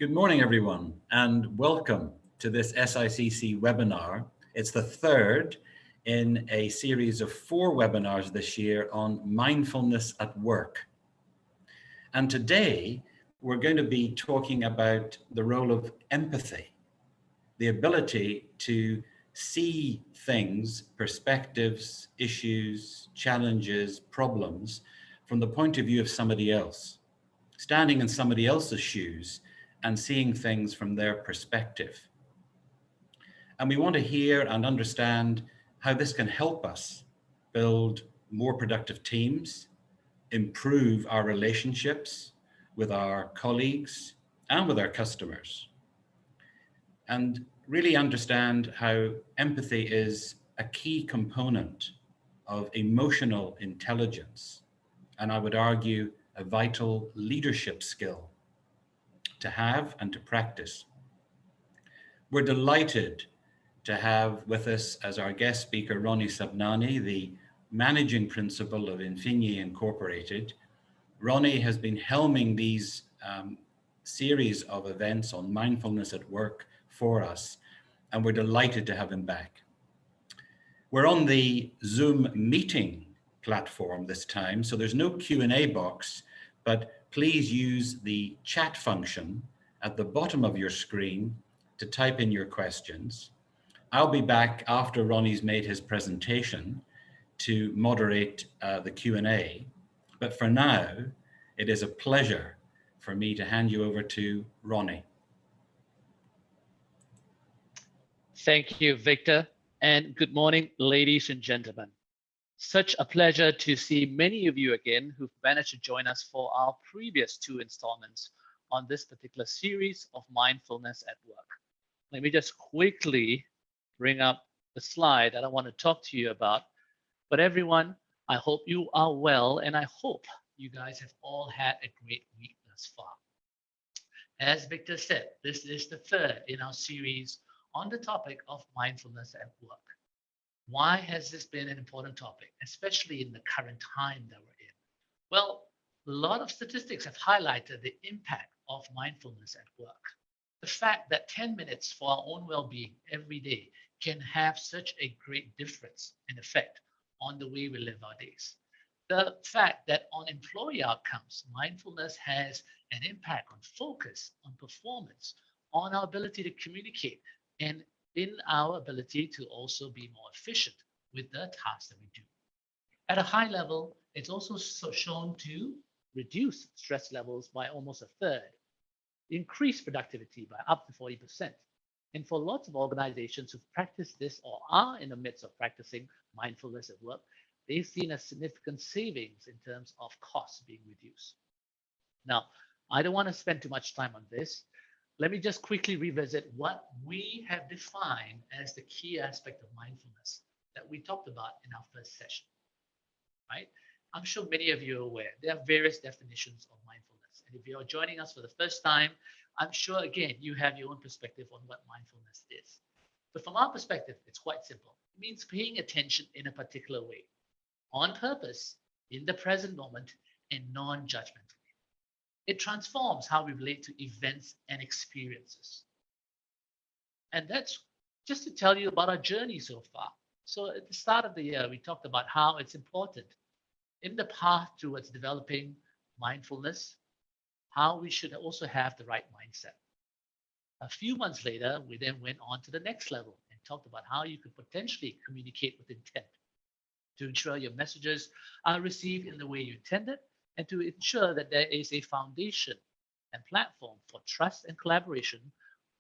Good morning, everyone, and welcome to this SICC webinar. It's the third in a series of 4 webinars this year on mindfulness at work. And today, we're going to be talking about the role of empathy, the ability to see things, perspectives, issues, challenges, problems from the point of view of somebody else, standing in somebody else's shoes and seeing things from their perspective. And we want to hear and understand how this can help us build more productive teams, improve our relationships with our colleagues and with our customers, and really understand how empathy is a key component of emotional intelligence, and I would argue a vital leadership skill to have and to practice. We're delighted to have with us as our guest speaker, Ronnie Sabnani, the managing principal of Infinye Incorporated. Ronnie has been helming these series of events on mindfulness at work for us, and we're delighted to have him back. We're on the Zoom meeting platform this time, so there's no Q&A box, but please use the chat function at the bottom of your screen to type in your questions. I'll be back after Ronnie's made his presentation to moderate the Q&A, but for now, it is a pleasure for me to hand you over to Ronnie. Thank you, Victor, and good morning, ladies and gentlemen. Such a pleasure to see many of you again who've managed to join us for our previous 2 installments on this particular series of mindfulness at work. Let me just quickly bring up the slide that I want to talk to you about. But everyone, I hope you are well, and I hope you guys have all had a great week thus far. As Victor said, this is the third in our series on the topic of mindfulness at work. Why has this been an important topic, especially in the current time that we're in? Well, a lot of statistics have highlighted the impact of mindfulness at work. The fact that 10 minutes for our own well-being every day can have such a great difference and effect on the way we live our days. The fact that on employee outcomes, mindfulness has an impact on focus, on performance, on our ability to communicate, and in our ability to also be more efficient with the tasks that we do. At a high level, it's also shown to reduce stress levels by almost 1/3, increase productivity by up to 40%. And for lots of organizations who've practiced this or are in the midst of practicing mindfulness at work, they've seen a significant savings in terms of costs being reduced. Now, I don't want to spend too much time on this. Let me just quickly revisit what we have defined as the key aspect of mindfulness that we talked about in our first session, right? I'm sure many of you are aware there are various definitions of mindfulness. And if you're joining us for the first time, I'm sure, again, you have your own perspective on what mindfulness is. But from our perspective, it's quite simple. It means paying attention in a particular way, on purpose, in the present moment, and non-judgmentally. It transforms how we relate to events and experiences. And that's just to tell you about our journey so far. So at the start of the year, we talked about how it's important in the path towards developing mindfulness, how we should also have the right mindset. A few months later, we then went on to the next level and talked about how you could potentially communicate with intent to ensure your messages are received in the way you intended, and to ensure that there is a foundation and platform for trust and collaboration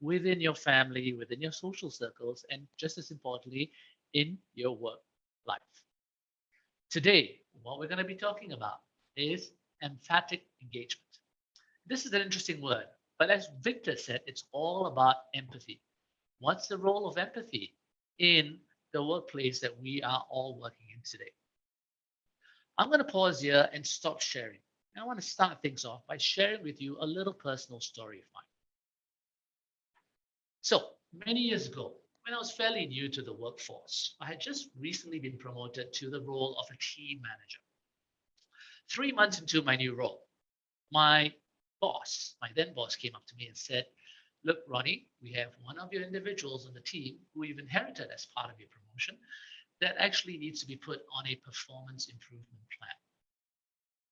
within your family, within your social circles, and just as importantly, in your work life. Today, what we're going to be talking about is emphatic engagement. This is an interesting word, but as Victor said, it's all about empathy. What's the role of empathy in the workplace that we are all working in today? I'm going to pause here and stop sharing. I want to start things off by sharing with you a little personal story of mine. So many years ago, when I was fairly new to the workforce, I had just recently been promoted to the role of a team manager. 3 months into my new role, my boss, my then boss, came up to me and said, look, Ronnie, we have one of your individuals on the team who you've inherited as part of your promotion that actually needs to be put on a performance improvement plan.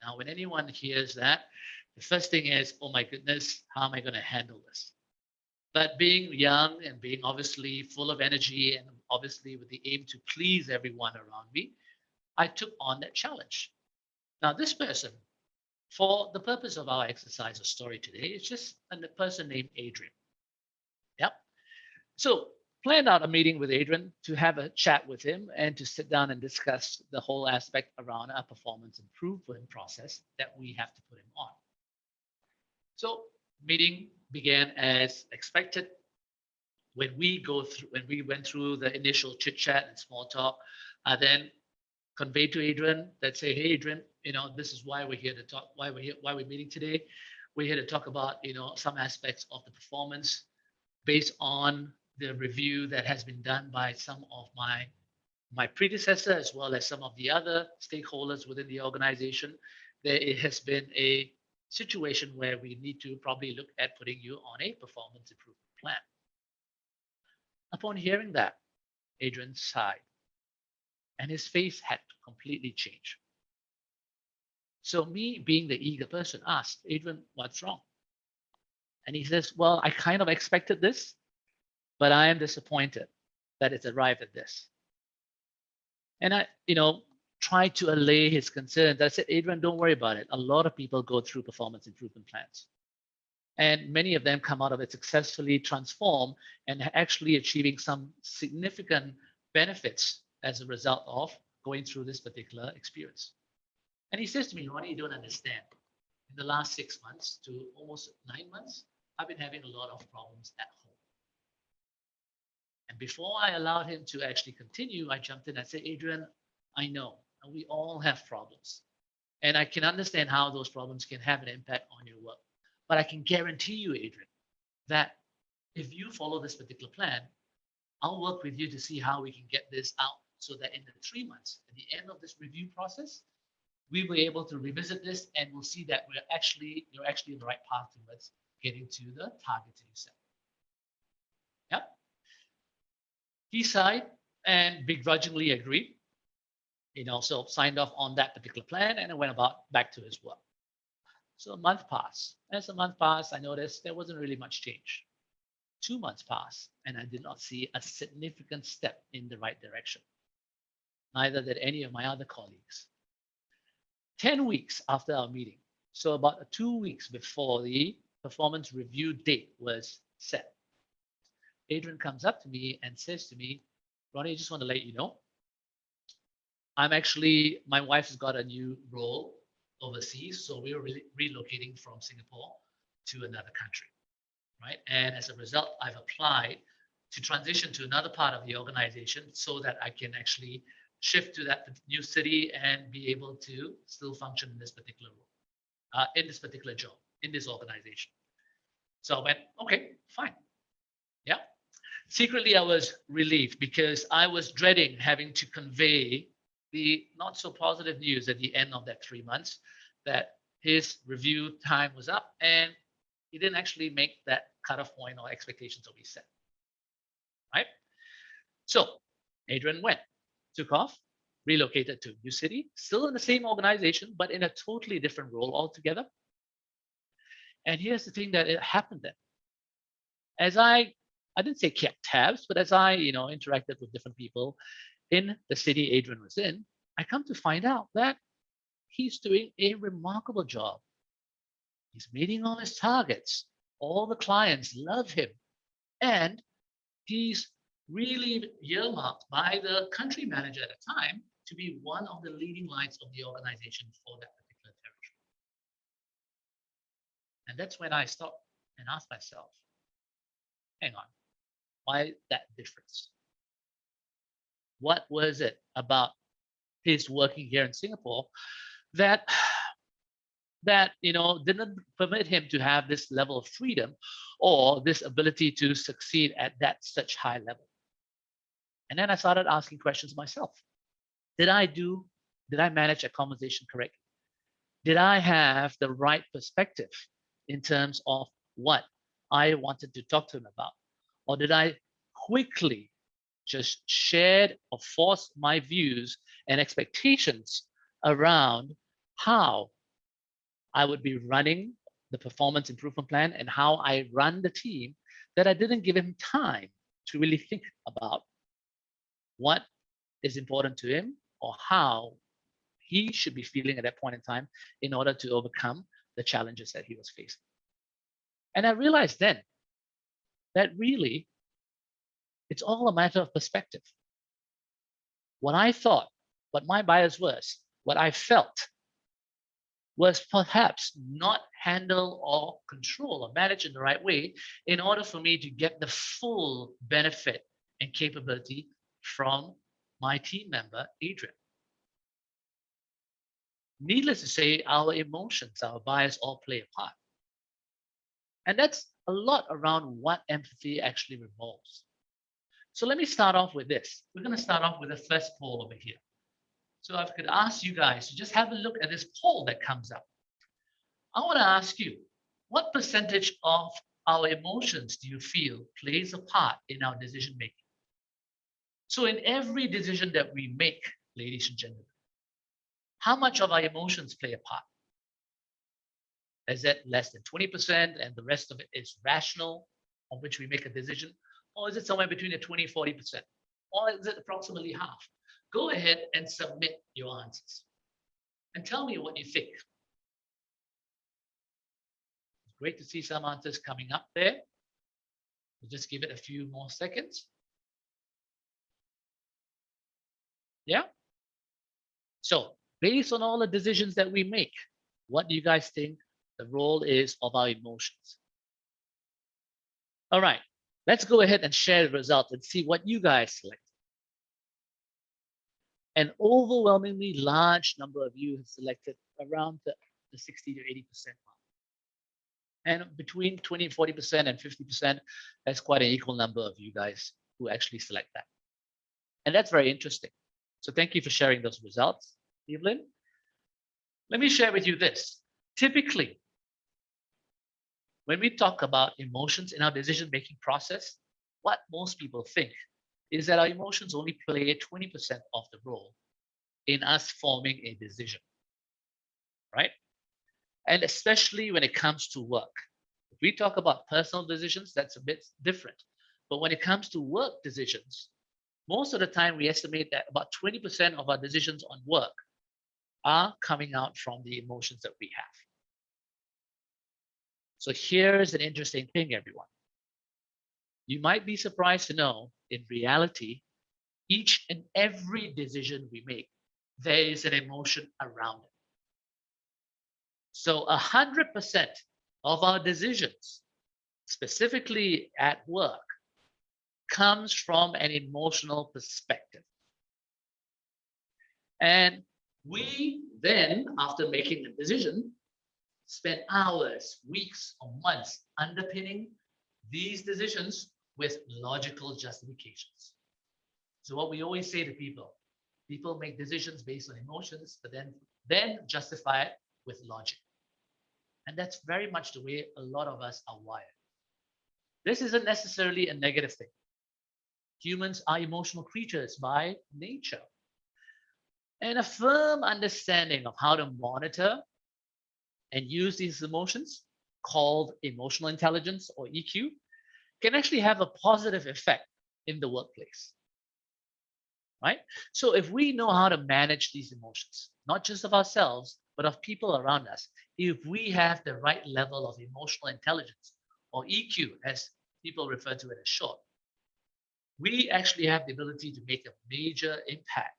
Now, when anyone hears that, the first thing is, oh my goodness, how am I going to handle this? But being young and being obviously full of energy and obviously with the aim to please everyone around me, I took on that challenge. Now, this person, for the purpose of our exercise or story today, is just a person named Adrian. Yep. So planned out a meeting with Adrian to have a chat with him and to sit down and discuss the whole aspect around a performance improvement process that we have to put him on. So meeting began as expected. When we went through the initial chit chat and small talk, I then conveyed to Adrian that say, hey Adrian, this is why we're here to talk, why we're meeting today. We're here to talk about, some aspects of the performance based on the review that has been done by some of my predecessor, as well as some of the other stakeholders within the organization. There has been a situation where we need to probably look at putting you on a performance improvement plan. Upon hearing that, Adrian sighed and his face had completely changed. So me, being the eager person, asked, Adrian, what's wrong? And he says, well, I kind of expected this, but I am disappointed that it's arrived at this. And I, tried to allay his concerns. I said, Adrian, don't worry about it. A lot of people go through performance improvement plans. And many of them come out of it successfully transformed and actually achieving some significant benefits as a result of going through this particular experience. And he says to me, Ronnie, you don't understand. In the last 6 months to almost 9 months, I've been having a lot of problems at home. And before I allowed him to actually continue, I jumped in and said, Adrian, I know, and we all have problems. And I can understand how those problems can have an impact on your work. But I can guarantee you, Adrian, that if you follow this particular plan, I'll work with you to see how we can get this out so that in the 3 months, at the end of this review process, we were able to revisit this and we'll see that you're actually in the right path towards getting to the targets that you set. Yep. He sighed and begrudgingly agreed. So signed off on that particular plan and went back to his work. So a month passed. As a month passed, I noticed there wasn't really much change. 2 months passed, and I did not see a significant step in the right direction. Neither did any of my other colleagues. 10 weeks after our meeting, so about 2 weeks before the performance review date was set, Adrian comes up to me and says to me, Ronnie, I just want to let you know, my wife has got a new role overseas, so we're relocating from Singapore to another country, right? And as a result, I've applied to transition to another part of the organization so that I can actually shift to that new city and be able to still function in this particular role, in this particular job, in this organization. So I went, okay, fine. Yeah. Secretly, I was relieved because I was dreading having to convey the not so positive news at the end of that 3 months that his review time was up and he didn't actually make that cutoff point or expectations that we set. Right? So Adrian went, took off, relocated to a new city, still in the same organization, but in a totally different role altogether. And here's the thing that it happened then. As I didn't say kept tabs, but as I, interacted with different people in the city Adrian was in, I come to find out that he's doing a remarkable job. He's meeting all his targets. All the clients love him. And he's really earmarked by the country manager at the time to be one of the leading lights of the organization for that particular territory. And that's when I stopped and asked myself, hang on, why that difference? What was it about his working here in Singapore that didn't permit him to have this level of freedom or this ability to succeed at that such high level? And then I started asking questions myself. Did I manage a conversation correctly? Did I have the right perspective in terms of what I wanted to talk to him about? Or did I quickly just shared or forced my views and expectations around how I would be running the performance improvement plan and how I run the team, that I didn't give him time to really think about what is important to him or how he should be feeling at that point in time in order to overcome the challenges that he was facing. And I realized then that really it's all a matter of perspective. What I thought, what my bias was, what I felt was perhaps not handled or controlled or managed in the right way in order for me to get the full benefit and capability from my team member, Adrian. Needless to say, our emotions, our bias all play a part. And that's a lot around what empathy actually revolves. So let me start off with this. We're going to start off with the first poll over here. So if I could ask you guys to just have a look at this poll that comes up. I want to ask you, what percentage of our emotions do you feel plays a part in our decision making? So in every decision that we make, ladies and gentlemen, how much of our emotions play a part? Is it less than 20% and the rest of it is rational, on which we make a decision? Or is it somewhere between the 20-40%? Or is it approximately half? Go ahead and submit your answers. And tell me what you think. It's great to see some answers coming up there. We'll just give it a few more seconds. Yeah? So, based on all the decisions that we make, what do you guys think the role is of our emotions? All right, let's go ahead and share the results and see what you guys select. An overwhelmingly large number of you have selected around the 60 to 80% mark. And between 20 and 40% and 50%, that's quite an equal number of you guys who actually select that. And that's very interesting. So thank you for sharing those results, Evelyn. Let me share with you this. Typically, when we talk about emotions in our decision-making process, what most people think is that our emotions only play 20% of the role in us forming a decision, right? And especially when it comes to work. If we talk about personal decisions, that's a bit different. But when it comes to work decisions, most of the time we estimate that about 20% of our decisions on work are coming out from the emotions that we have. So here's an interesting thing, everyone. You might be surprised to know, in reality, each and every decision we make, there is an emotion around it. So 100% of our decisions, specifically at work, comes from an emotional perspective. And we then, after making a decision, spend hours, weeks, or months underpinning these decisions with logical justifications. So what we always say to people make decisions based on emotions, but then justify it with logic. And that's very much the way a lot of us are wired. This isn't necessarily a negative thing. Humans are emotional creatures by nature. And a firm understanding of how to monitor and use these emotions, called emotional intelligence or EQ, can actually have a positive effect in the workplace, right? So if we know how to manage these emotions, not just of ourselves, but of people around us, if we have the right level of emotional intelligence, or EQ, as people refer to it as short, we actually have the ability to make a major impact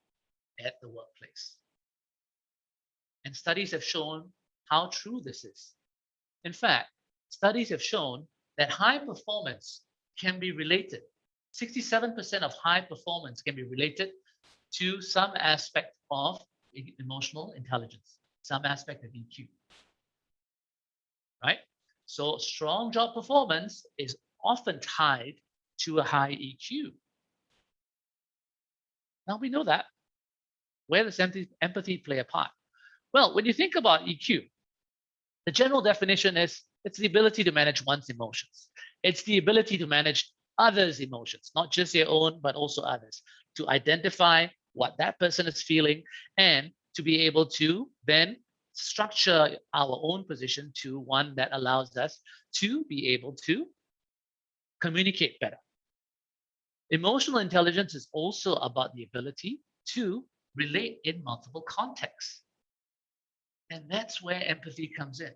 at the workplace. And studies have shown how true this is. In fact, studies have shown that high performance can be related. 67% of high performance can be related to some aspect of emotional intelligence, some aspect of EQ, right? So strong job performance is often tied to a high EQ. Now we know that. Where does empathy play a part? Well, when you think about EQ, the general definition is It's the ability to manage one's emotions. It's the ability to manage others' emotions, not just your own, but also others, to identify what that person is feeling and to be able to then structure our own position to one that allows us to be able to communicate better. Emotional intelligence is also about the ability to relate in multiple contexts. And that's where empathy comes in.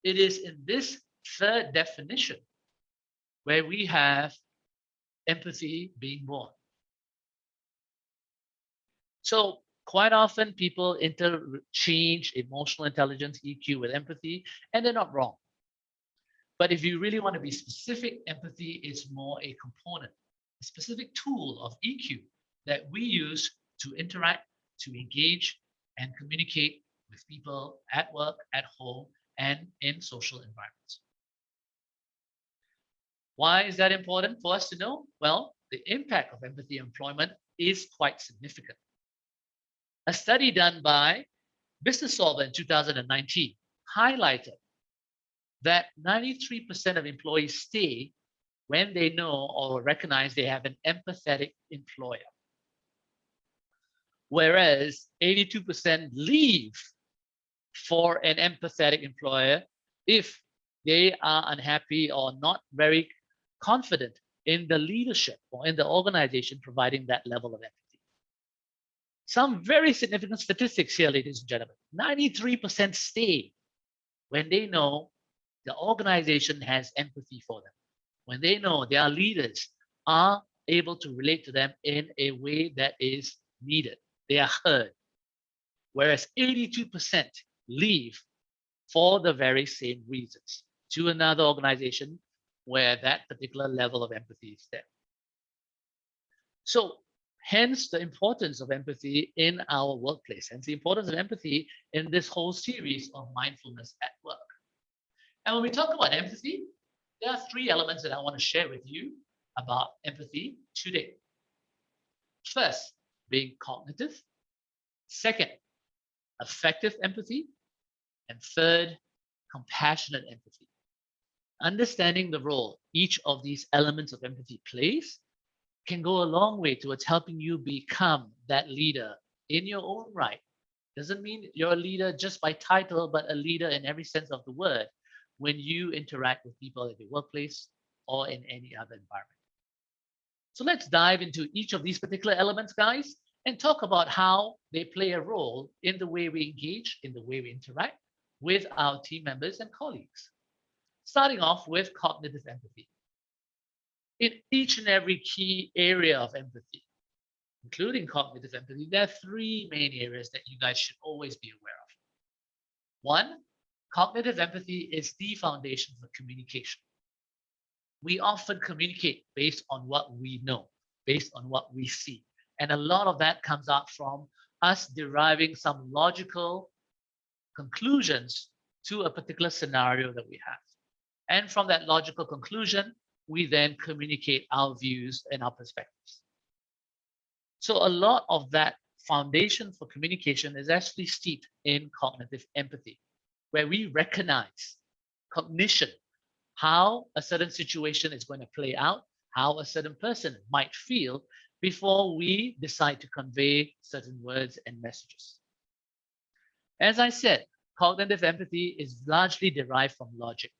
It is in this third definition where we have empathy being born. So quite often people interchange emotional intelligence, EQ, with empathy, and they're not wrong. But if you really want to be specific, empathy is more a component, a specific tool of EQ that we use to interact, to engage, and communicate with people at work, at home, and in social environments. Why is that important for us to know? Well, the impact of empathy employment is quite significant. A study done by Business Solver in 2019 highlighted that 93% of employees stay when they know or recognize they have an empathetic employer, whereas 82% leave for an empathetic employer if they are unhappy or not very confident in the leadership or in the organization providing that level of empathy. Some very significant statistics here, ladies and gentlemen. 93% stay when they know the organization has empathy for them, when they know their leaders are able to relate to them in a way that is needed. They are heard. Whereas 82% leave for the very same reasons to another organization where that particular level of empathy is there. So hence the importance of empathy in our workplace, hence the importance of empathy in this whole series of mindfulness at work. And when we talk about empathy, there are three elements that I want to share with you about empathy today. First, being cognitive. Second, affective empathy. And third, compassionate empathy. Understanding the role each of these elements of empathy plays can go a long way towards helping you become that leader in your own right. Doesn't mean you're a leader just by title, but a leader in every sense of the word when you interact with people at your workplace or in any other environment. So let's dive into each of these particular elements, guys, and talk about how they play a role in the way we engage, in the way we interact with our team members and colleagues. Starting off with cognitive empathy. In each and every key area of empathy, including cognitive empathy, there are three main areas that you guys should always be aware of. One, cognitive empathy is the foundation for communication. We often communicate based on what we know, based on what we see. And a lot of that comes out from us deriving some logical conclusions to a particular scenario that we have. And from that logical conclusion, we then communicate our views and our perspectives. So a lot of that foundation for communication is actually steeped in cognitive empathy, where we recognize cognition, how a certain situation is going to play out, how a certain person might feel before we decide to convey certain words and messages. As I said, cognitive empathy is largely derived from logic.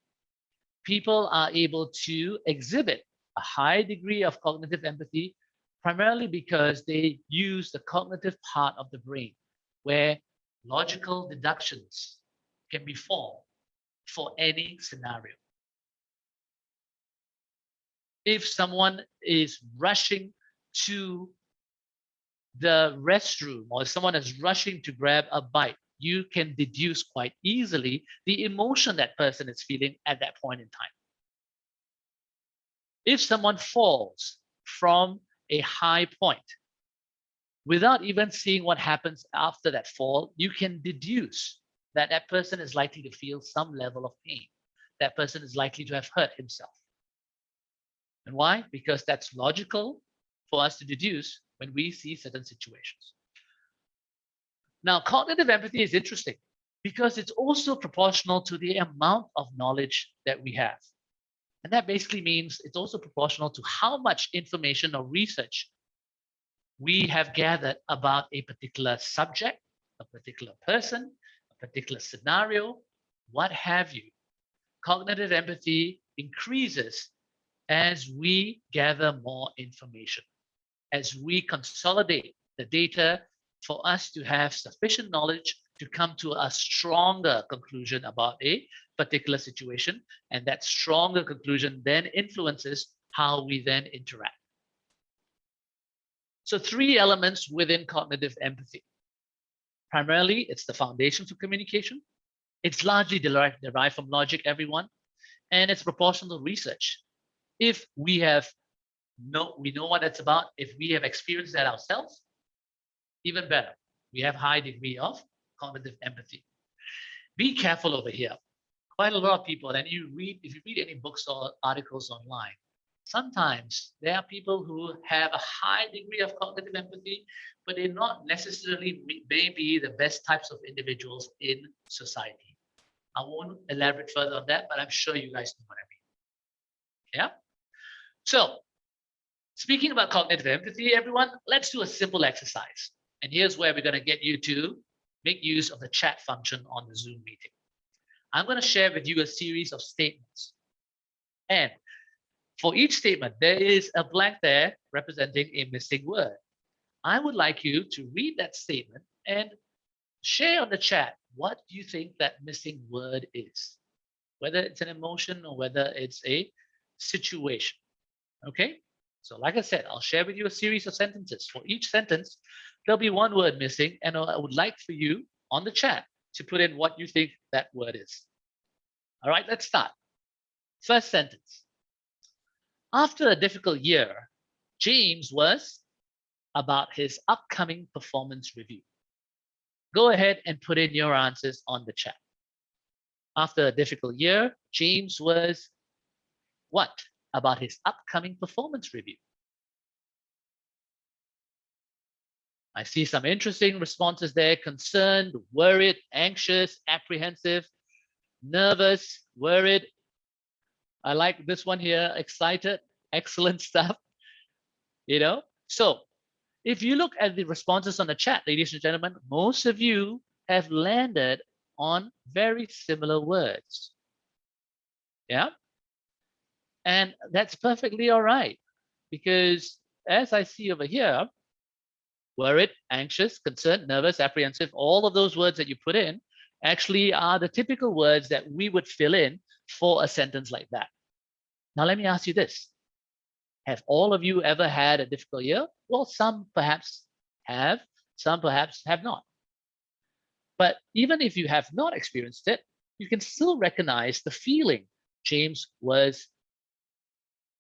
People are able to exhibit a high degree of cognitive empathy primarily because they use the cognitive part of the brain where logical deductions can be formed for any scenario. If someone is rushing to the restroom or someone is rushing to grab a bite, you can deduce quite easily the emotion that person is feeling at that point in time. If someone falls from a high point, without even seeing what happens after that fall, you can deduce that that person is likely to feel some level of pain. That person is likely to have hurt himself. And why? Because that's logical for us to deduce when we see certain situations. Now, cognitive empathy is interesting because it's also proportional to the amount of knowledge that we have. And that basically means it's also proportional to how much information or research we have gathered about a particular subject, a particular person, a particular scenario, what have you. Cognitive empathy increases as we gather more information, as we consolidate the data for us to have sufficient knowledge to come to a stronger conclusion about a particular situation. And that stronger conclusion then influences how we then interact. So 3 elements within cognitive empathy. Primarily, it's the foundation for communication. It's largely derived from logic, everyone, and it's proportional research. If we know what that's about, if we have experienced that ourselves, even better. We have high degree of cognitive empathy. Be careful over here. Quite a lot of people, and if you read any books or articles online, sometimes there are people who have a high degree of cognitive empathy, but they're not necessarily maybe the best types of individuals in society. I won't elaborate further on that, but I'm sure you guys know what I mean. Yeah? So, speaking about cognitive empathy, everyone, let's do a simple exercise. And here's where we're going to get you to make use of the chat function on the Zoom meeting. I'm going to share with you a series of statements. And for each statement, there is a blank there representing a missing word. I would like you to read that statement and share on the chat what do you think that missing word is, whether it's an emotion or whether it's a situation. Okay? So like I said, I'll share with you a series of sentences. For each sentence, there'll be one word missing, and I would like for you on the chat to put in what you think that word is. All right, let's start. First sentence. After a difficult year, James was about his upcoming performance review. Go ahead and put in your answers on the chat. After a difficult year, James was what about his upcoming performance review? I see some interesting responses there. Concerned, worried, anxious, apprehensive, nervous, worried. I like this one here, excited, excellent stuff. You know, so if you look at the responses on the chat, ladies and gentlemen, most of you have landed on very similar words. Yeah. And that's perfectly all right, because as I see over here, worried, anxious, concerned, nervous, apprehensive, all of those words that you put in actually are the typical words that we would fill in for a sentence like that. Now, let me ask you this. Have all of you ever had a difficult year? Well, some perhaps have, some perhaps have not. But even if you have not experienced it, you can still recognize the feeling James was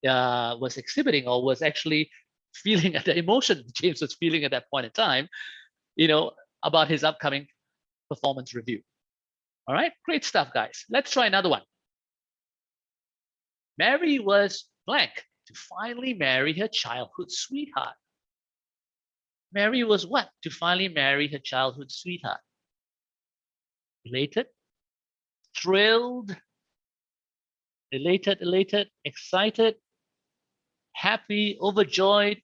exhibiting, or was actually feeling, at the emotion James was feeling at that point in time, you know, about his upcoming performance review. All right, great stuff, guys. Let's try another one. Mary was blank to finally marry her childhood sweetheart. Mary was what to finally marry her childhood sweetheart? Elated, thrilled, elated, excited, happy, overjoyed.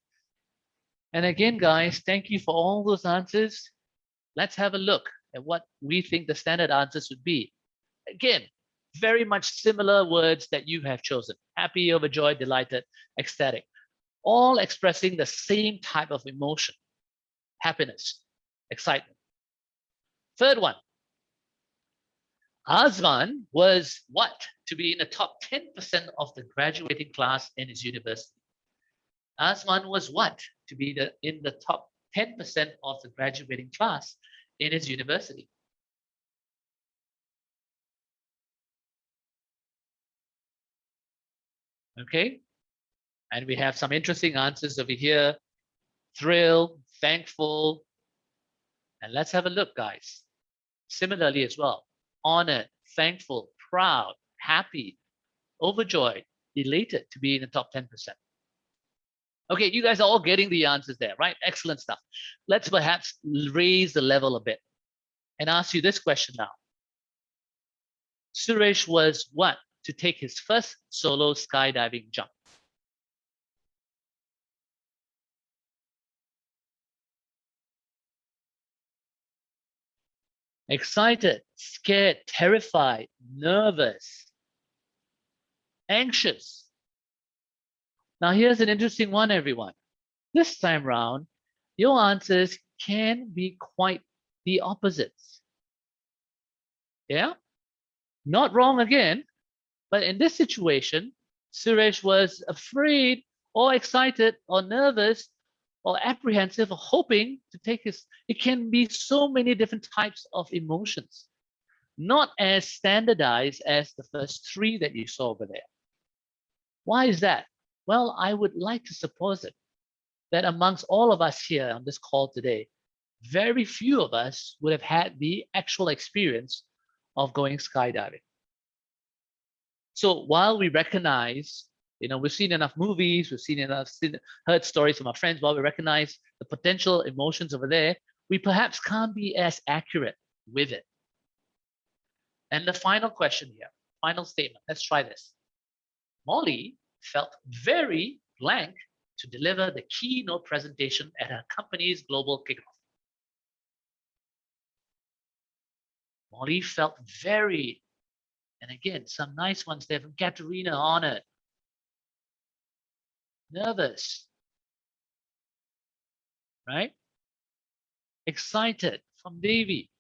And again, guys, thank you for all those answers. Let's have a look at what we think the standard answers would be. Again, very much similar words that you have chosen. Happy, overjoyed, delighted, ecstatic. All expressing the same type of emotion. Happiness, excitement. Third one. Azman was what? To be in the top 10% of the graduating class in his university. Azman was what? To be in the top 10% of the graduating class in his university. Okay, and we have some interesting answers over here. Thrilled, thankful, and let's have a look, guys. Similarly as well, honored, thankful, proud, happy, overjoyed, elated to be in the top 10%. Okay, you guys are all getting the answers there, right? Excellent stuff. Let's perhaps raise the level a bit and ask you this question now. Suresh was what? To take his first solo skydiving jump. Excited, scared, terrified, nervous, anxious. Now here's an interesting one, everyone. This time round, your answers can be quite the opposites. Yeah? Not wrong again, but in this situation, Suresh was afraid or excited or nervous or apprehensive or hoping to take his, it can be so many different types of emotions, not as standardized as the first three that you saw over there. Why is that? Well, I would like to suppose it that amongst all of us here on this call today, very few of us would have had the actual experience of going skydiving. So while we recognize, we've seen enough movies, we've seen enough, heard stories from our friends, while we recognize the potential emotions over there, we perhaps can't be as accurate with it. And the final question here, final statement, let's try this. Molly felt very blank to deliver the keynote presentation at her company's global kickoff. Molly felt very, and again, some nice ones there from Katerina on it. Nervous, right? Excited from Davy.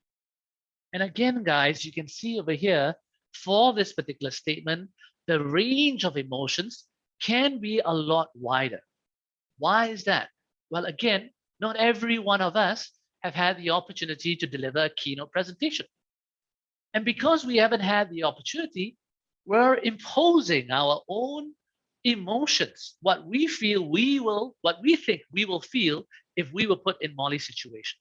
And again, guys, you can see over here, for this particular statement, the range of emotions can be a lot wider. Why is that? Well, again, not every one of us have had the opportunity to deliver a keynote presentation. And because we haven't had the opportunity, we're imposing our own emotions, what we think we will feel if we were put in Molly's situation.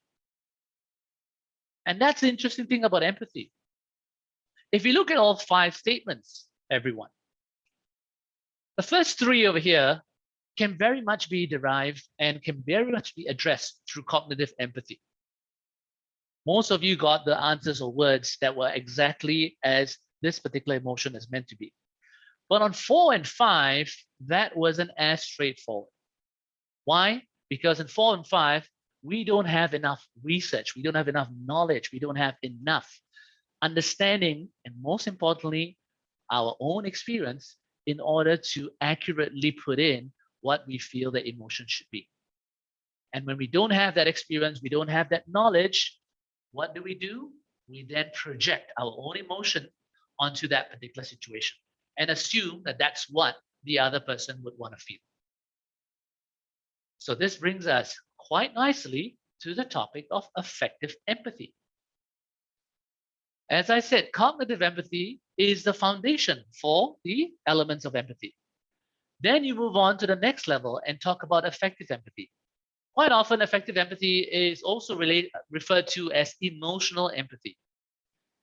And that's the interesting thing about empathy. If you look at all 5 statements, everyone, the first 3 over here can very much be derived and can very much be addressed through cognitive empathy. Most of you got the answers or words that were exactly as this particular emotion is meant to be. But on 4 and 5, that wasn't as straightforward. Why? Because in 4 and 5, we don't have enough research, we don't have enough knowledge, we don't have enough understanding, and most importantly, our own experience in order to accurately put in what we feel the emotion should be. And when we don't have that experience, we don't have that knowledge, what do? We then project our own emotion onto that particular situation and assume that that's what the other person would want to feel. So this brings us quite nicely to the topic of affective empathy. As I said, cognitive empathy is the foundation for the elements of empathy. Then you move on to the next level and talk about affective empathy. Quite often, affective empathy is also referred to as emotional empathy.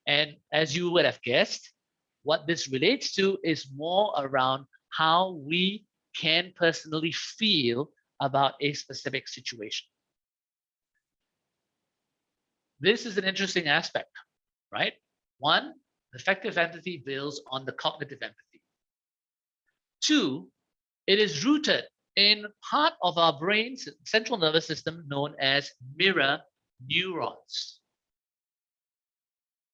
And as you would have guessed, what this relates to is more around how we can personally feel about a specific situation. This is an interesting aspect, right? 1, affective empathy builds on the cognitive empathy. 2, it is rooted in part of our brain's central nervous system known as mirror neurons.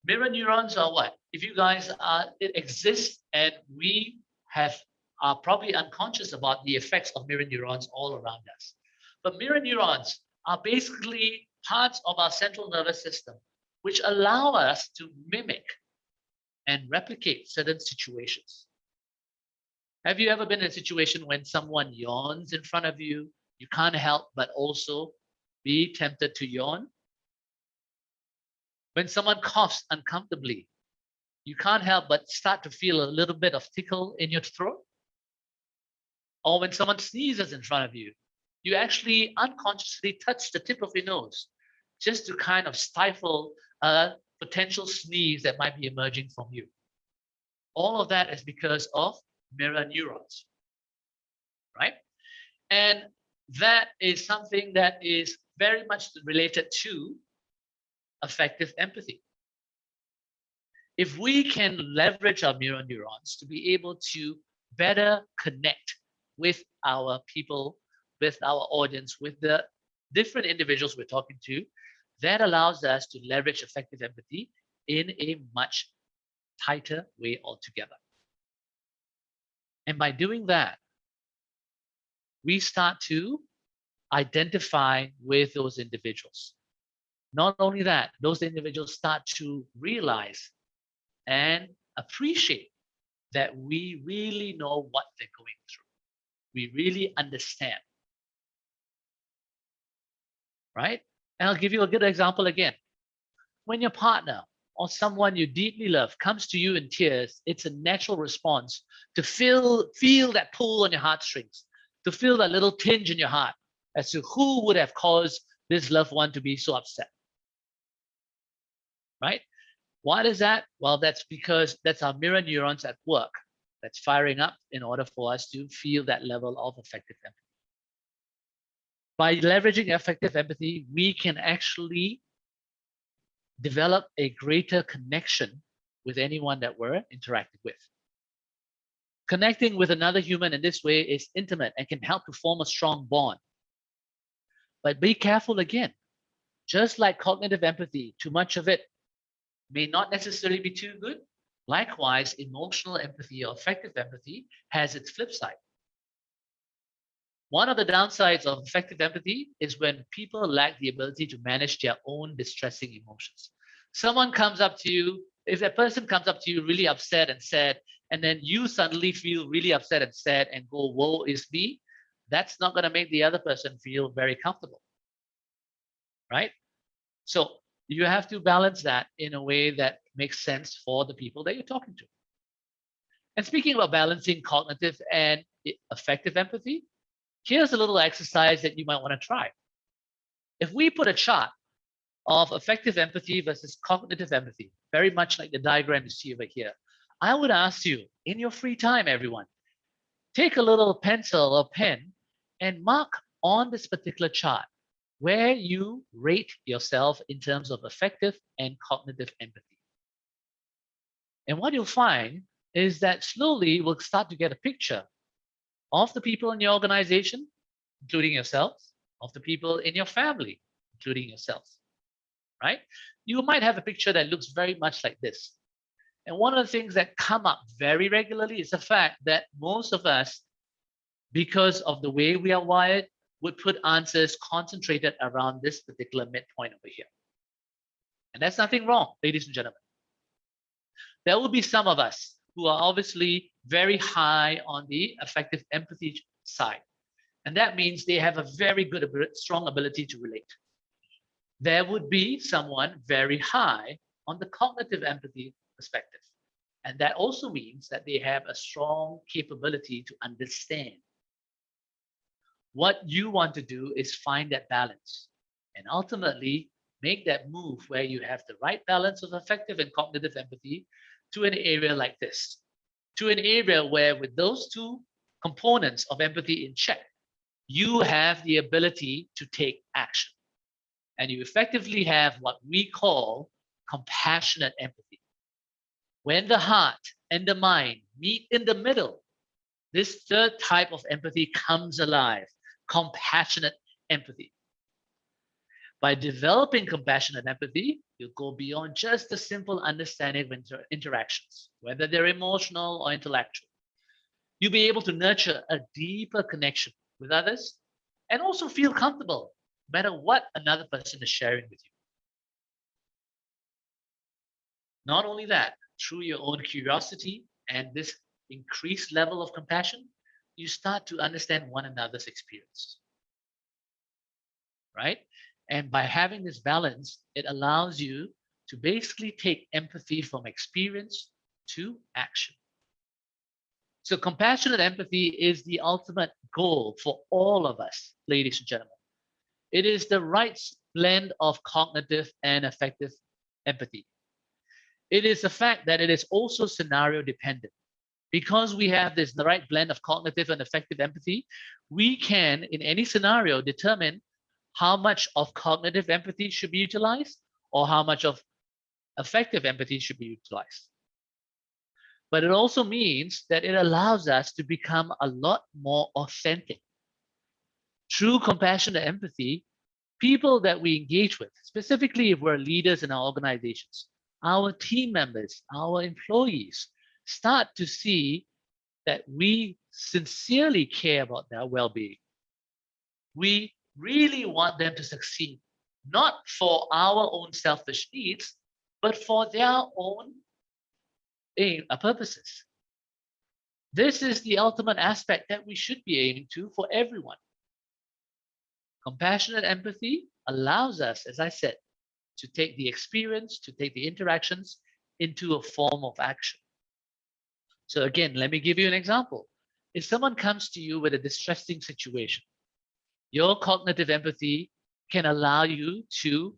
Mirror neurons are what? If you guys it exists, and we are probably unconscious about the effects of mirror neurons all around us. But mirror neurons are basically parts of our central nervous system which allow us to mimic and replicate certain situations. Have you ever been in a situation when someone yawns in front of you, you can't help but also be tempted to yawn? When someone coughs uncomfortably, you can't help but start to feel a little bit of tickle in your throat? Or when someone sneezes in front of you, you actually unconsciously touch the tip of your nose just to kind of stifle a potential sneeze that might be emerging from you. All of that is because of mirror neurons, right? And that is something that is very much related to affective empathy. if we can leverage our mirror neurons to be able to better connect with our people, with our audience, with the different individuals we're talking to, that allows us to leverage effective empathy in a much tighter way altogether. And by doing that, we start to identify with those individuals. Not only that, those individuals start to realize and appreciate that we really know what they're going through. We really understand. Right? And I'll give you a good example again. When your partner or someone you deeply love comes to you in tears, it's a natural response to feel that pull on your heartstrings, to feel that little tinge in your heart as to who would have caused this loved one to be so upset. Right? Why is that? Well, that's because that's our mirror neurons at work that's firing up in order for us to feel that level of effective empathy. By leveraging effective empathy, we can actually develop a greater connection with anyone that we're interacting with. Connecting with another human in this way is intimate and can help to form a strong bond. But be careful again. Just like cognitive empathy, too much of it may not necessarily be too good. Likewise, emotional empathy or effective empathy has its flip side. One of the downsides of effective empathy is when people lack the ability to manage their own distressing emotions. Someone comes up to you, if a person comes up to you really upset and sad, and then you suddenly feel really upset and sad and go, woe is me, that's not going to make the other person feel very comfortable. Right? So you have to balance that in a way that makes sense for the people that you're talking to. And speaking about balancing cognitive and effective empathy, here's a little exercise that you might want to try. If we put a chart of effective empathy versus cognitive empathy, very much like the diagram you see over here, I would ask you, in your free time, everyone, take a little pencil or pen and mark on this particular chart where you rate yourself in terms of effective and cognitive empathy. And what you'll find is that slowly we'll start to get a picture of the people in your organization, including yourselves, of the people in your family, including yourselves, right? You might have a picture that looks very much like this. And one of the things that come up very regularly is the fact that most of us, because of the way we are wired, would put answers concentrated around this particular midpoint over here. And that's nothing wrong, ladies and gentlemen. There will be some of us who are obviously very high on the effective empathy side. And that means they have a very good, strong ability to relate. There would be someone very high on the cognitive empathy perspective. And that also means that they have a strong capability to understand. What you want to do is find that balance and ultimately make that move where you have the right balance of effective and cognitive empathy to an area like this, to an area where with those two components of empathy in check, you have the ability to take action. And you effectively have what we call compassionate empathy. When the heart and the mind meet in the middle, this third type of empathy comes alive, compassionate empathy. By developing compassionate empathy, you'll go beyond just the simple understanding of interactions, whether they're emotional or intellectual. You'll be able to nurture a deeper connection with others and also feel comfortable no matter what another person is sharing with you. Not only that, through your own curiosity and this increased level of compassion, you start to understand one another's experience. Right? And by having this balance, it allows you to basically take empathy from experience to action. So compassionate empathy is the ultimate goal for all of us, ladies and gentlemen. It is the right blend of cognitive and effective empathy. It is the fact that it is also scenario dependent. Because we have this the right blend of cognitive and effective empathy, we can, in any scenario, determine how much of cognitive empathy should be utilized or how much of effective empathy should be utilized. But it also means that it allows us to become a lot more authentic. True compassion and empathy, people that we engage with, specifically if we're leaders in our organizations, our team members, our employees, start to see that we sincerely care about their well-being. We really want them to succeed, not for our own selfish needs, but for their own purposes. This is the ultimate aspect that we should be aiming to for everyone. Compassionate empathy allows us, as I said, to take the experience, to take the interactions into a form of action. So again, let me give you an example. If someone comes to you with a distressing situation, your cognitive empathy can allow you to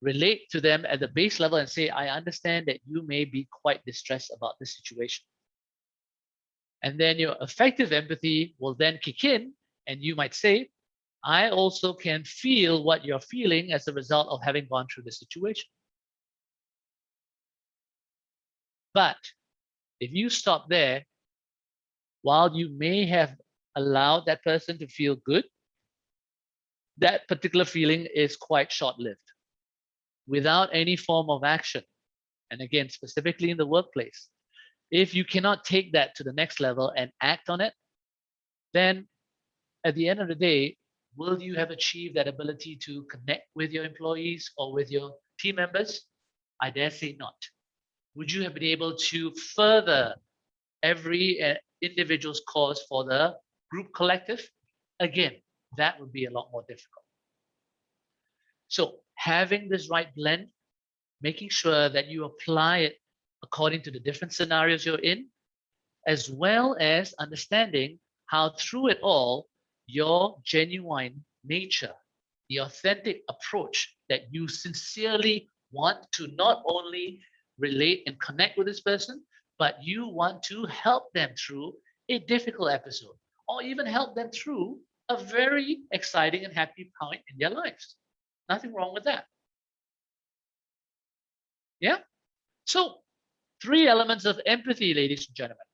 relate to them at the base level and say, I understand that you may be quite distressed about this situation. And then your effective empathy will then kick in, and you might say, I also can feel what you're feeling as a result of having gone through the situation. But if you stop there, while you may have allowed that person to feel good, that particular feeling is quite short-lived. Without any form of action, and again, specifically in the workplace, if you cannot take that to the next level and act on it, then at the end of the day, will you have achieved that ability to connect with your employees or with your team members? I dare say not. Would you have been able to further every individual's cause for the group collective? Again, that would be a lot more difficult. So having this right blend, making sure that you apply it according to the different scenarios you're in, as well as understanding how through it all, your genuine nature, the authentic approach that you sincerely want to not only relate and connect with this person, but you want to help them through a difficult episode, or even help them through a very exciting and happy point in their lives. Nothing wrong with that. Yeah? So, 3 elements of empathy, ladies and gentlemen.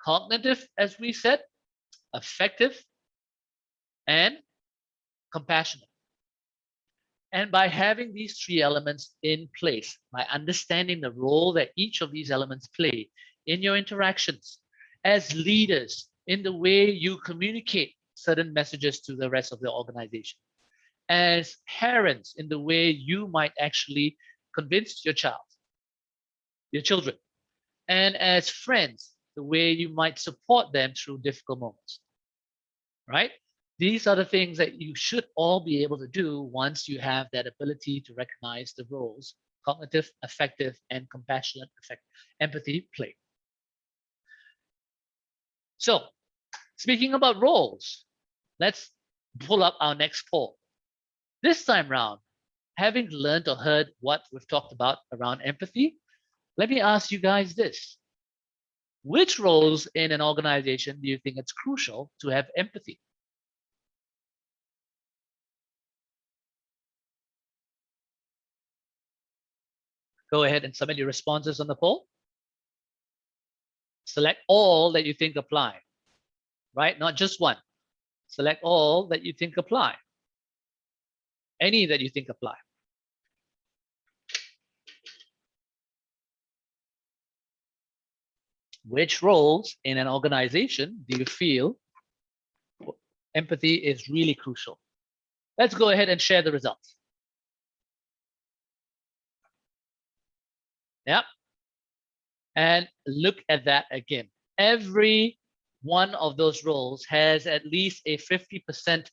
Cognitive, as we said, effective, and compassionate. And by having these 3 elements in place, by understanding the role that each of these elements play in your interactions as leaders, in the way you communicate certain messages to the rest of the organization, as parents, in the way you might actually convince your children, and as friends, the way you might support them through difficult moments, right? These are the things that you should all be able to do once you have that ability to recognize the roles cognitive, effective, and compassionate empathy play. So, speaking about roles, let's pull up our next poll. This time round, having learned or heard what we've talked about around empathy, let me ask you guys this. Which roles in an organization do you think it's crucial to have empathy? Go ahead and submit your responses on the poll. Select all that you think apply, right? Not just one. Select all that you think apply. Any that you think apply. Which roles in an organization do you feel empathy is really crucial? Let's go ahead and share the results. Yep. And look at that again. Every one of those roles has at least a 50%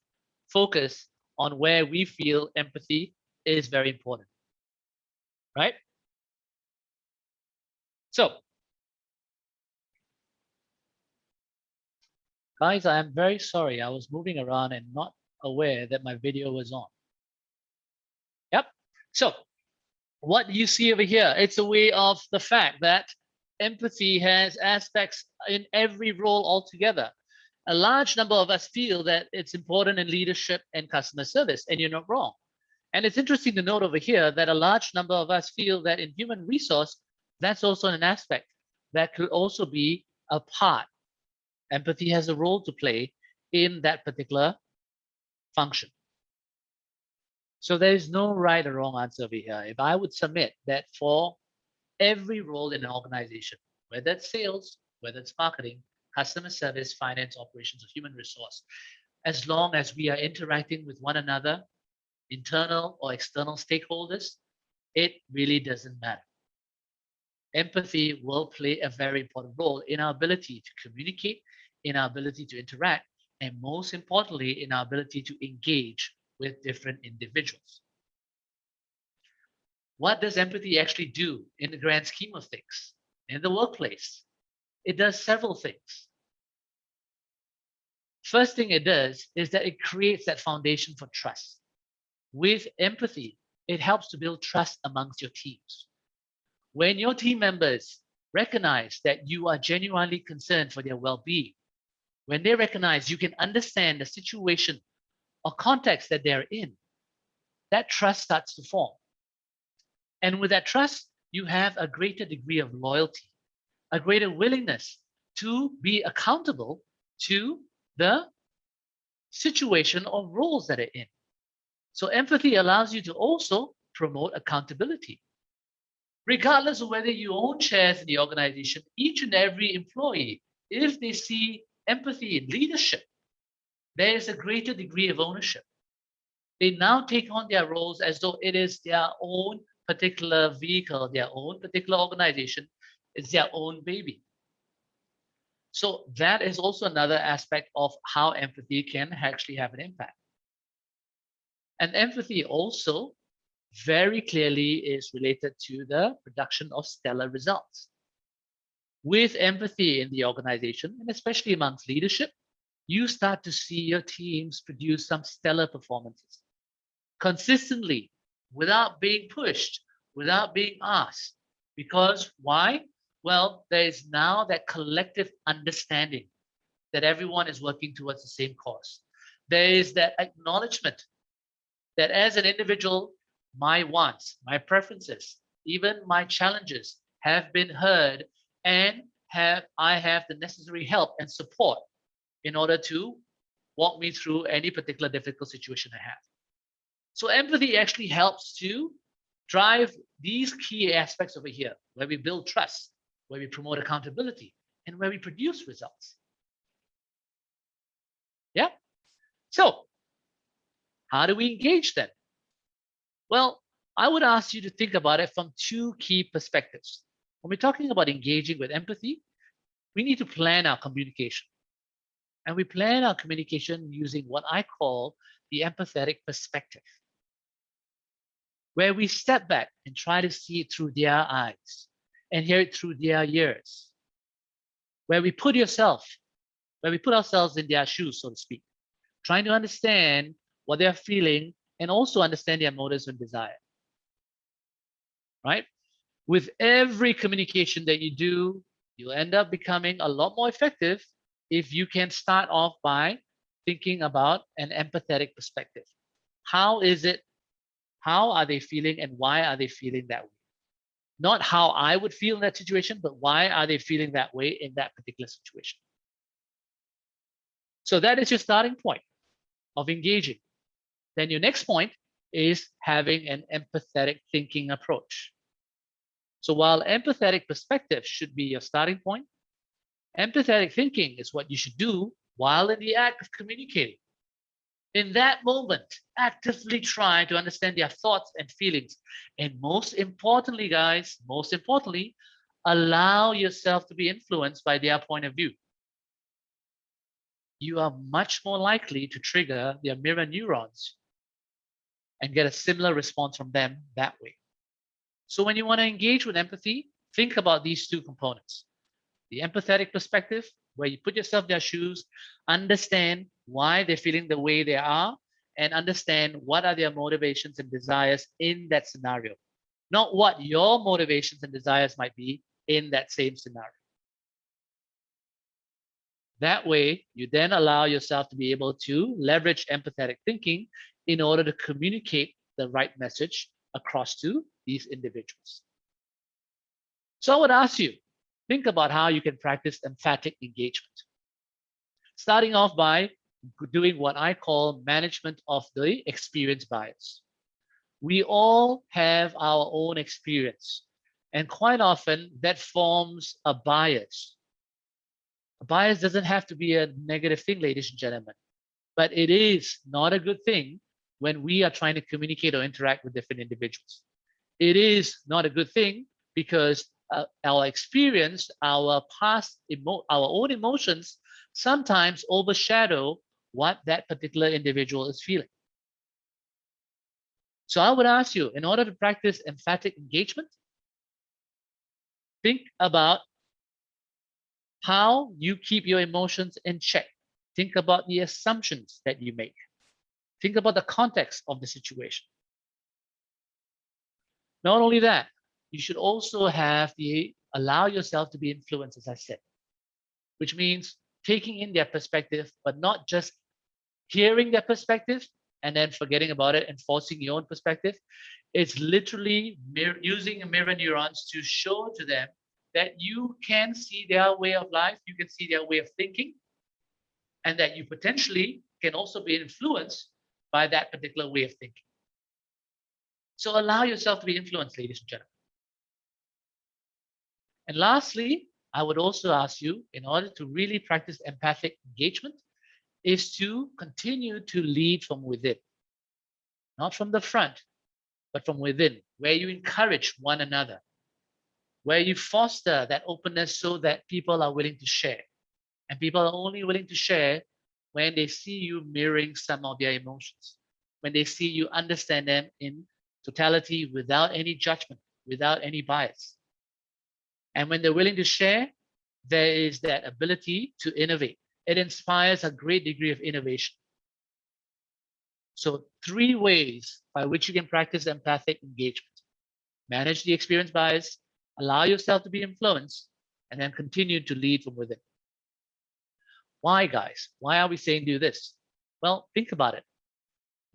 focus on where we feel empathy is very important, right? So, guys, I am very sorry. I was moving around and not aware that my video was on. Yep. So, what you see over here, it's a way of the fact that empathy has aspects in every role altogether. A large number of us feel that it's important in leadership and customer service, and you're not wrong. And it's interesting to note over here that a large number of us feel that in human resource, that's also an aspect that could also be a part. Empathy has a role to play in that particular function. So there is no right or wrong answer over here. If I would submit that for every role in an organization, whether it's sales, whether it's marketing, customer service, finance, operations, or human resource, as long as we are interacting with one another, internal or external stakeholders, it really doesn't matter. Empathy will play a very important role in our ability to communicate, in our ability to interact, and most importantly, in our ability to engage with different individuals. What does empathy actually do in the grand scheme of things in the workplace? It does several things. First thing it does is that it creates that foundation for trust. With empathy, it helps to build trust amongst your teams. When your team members recognize that you are genuinely concerned for their well-being, when they recognize you can understand the situation or context that they're in, that trust starts to form. And with that trust, you have a greater degree of loyalty, a greater willingness to be accountable to the situation or roles that are in. So empathy allows you to also promote accountability. Regardless of whether you own shares in the organization, each and every employee, if they see empathy in leadership, there is a greater degree of ownership. They now take on their roles as though it is their own particular vehicle, their own particular organization, it's their own baby. So that is also another aspect of how empathy can actually have an impact. And empathy also very clearly is related to the production of stellar results. With empathy in the organization, and especially amongst leadership, you start to see your teams produce some stellar performances consistently, without being pushed, without being asked. Because why? Well, there is now that collective understanding that everyone is working towards the same cause. There is that acknowledgement that as an individual, my wants, my preferences, even my challenges have been heard, and I have the necessary help and support in order to walk me through any particular difficult situation I have. So empathy actually helps to drive these key aspects over here, where we build trust, where we promote accountability, and where we produce results. Yeah? So how do we engage then? Well, I would ask you to think about it from two key perspectives. When we're talking about engaging with empathy, we need to plan our communication. And we plan our communication using what I call the empathetic perspective, where we step back and try to see it through their eyes and hear it through their ears, where we put ourselves in their shoes, so to speak, trying to understand what they're feeling and also understand their motives and desire. Right? With every communication that you do, you'll end up becoming a lot more effective if you can start off by thinking about an empathetic perspective. How are they feeling, and why are they feeling that way? Not how I would feel in that situation, but why are they feeling that way in that particular situation? So that is your starting point of engaging. Then your next point is having an empathetic thinking approach. So while empathetic perspective should be your starting point, empathetic thinking is what you should do while in the act of communicating. In that moment, actively try to understand their thoughts and feelings. And most importantly, guys, allow yourself to be influenced by their point of view. You are much more likely to trigger their mirror neurons and get a similar response from them that way. So when you want to engage with empathy, think about these two components. The empathetic perspective, where you put yourself in their shoes, understand why they're feeling the way they are, and understand what are their motivations and desires in that scenario, not what your motivations and desires might be in that same scenario. That way, you then allow yourself to be able to leverage empathetic thinking in order to communicate the right message across to these individuals. So I would ask you, think about how you can practice emphatic engagement. Starting off by doing what I call management of the experience bias. We all have our own experience, and quite often that forms a bias. A bias doesn't have to be a negative thing, ladies and gentlemen, but it is not a good thing when we are trying to communicate or interact with different individuals. It is not a good thing because our experience, our past, our own emotions sometimes overshadow what that particular individual is feeling. So I would ask you, in order to practice emphatic engagement, think about how you keep your emotions in check. Think about the assumptions that you make. Think about the context of the situation. Not only that, you should also allow yourself to be influenced, as I said, which means taking in their perspective, but not just hearing their perspective and then forgetting about it and forcing your own perspective. It's literally using mirror neurons to show to them that you can see their way of life, you can see their way of thinking, and that you potentially can also be influenced by that particular way of thinking. So allow yourself to be influenced, ladies and gentlemen. And lastly, I would also ask you, in order to really practice empathic engagement, is to continue to lead from within. Not from the front, but from within, where you encourage one another, where you foster that openness so that people are willing to share. And people are only willing to share when they see you mirroring some of their emotions, when they see you understand them in totality without any judgment, without any bias. And when they're willing to share, there is that ability to innovate. It inspires a great degree of innovation. So 3 ways by which you can practice empathic engagement. Manage the experience bias, allow yourself to be influenced, and then continue to lead from within. Why, guys? Why are we saying do this? Well, think about it.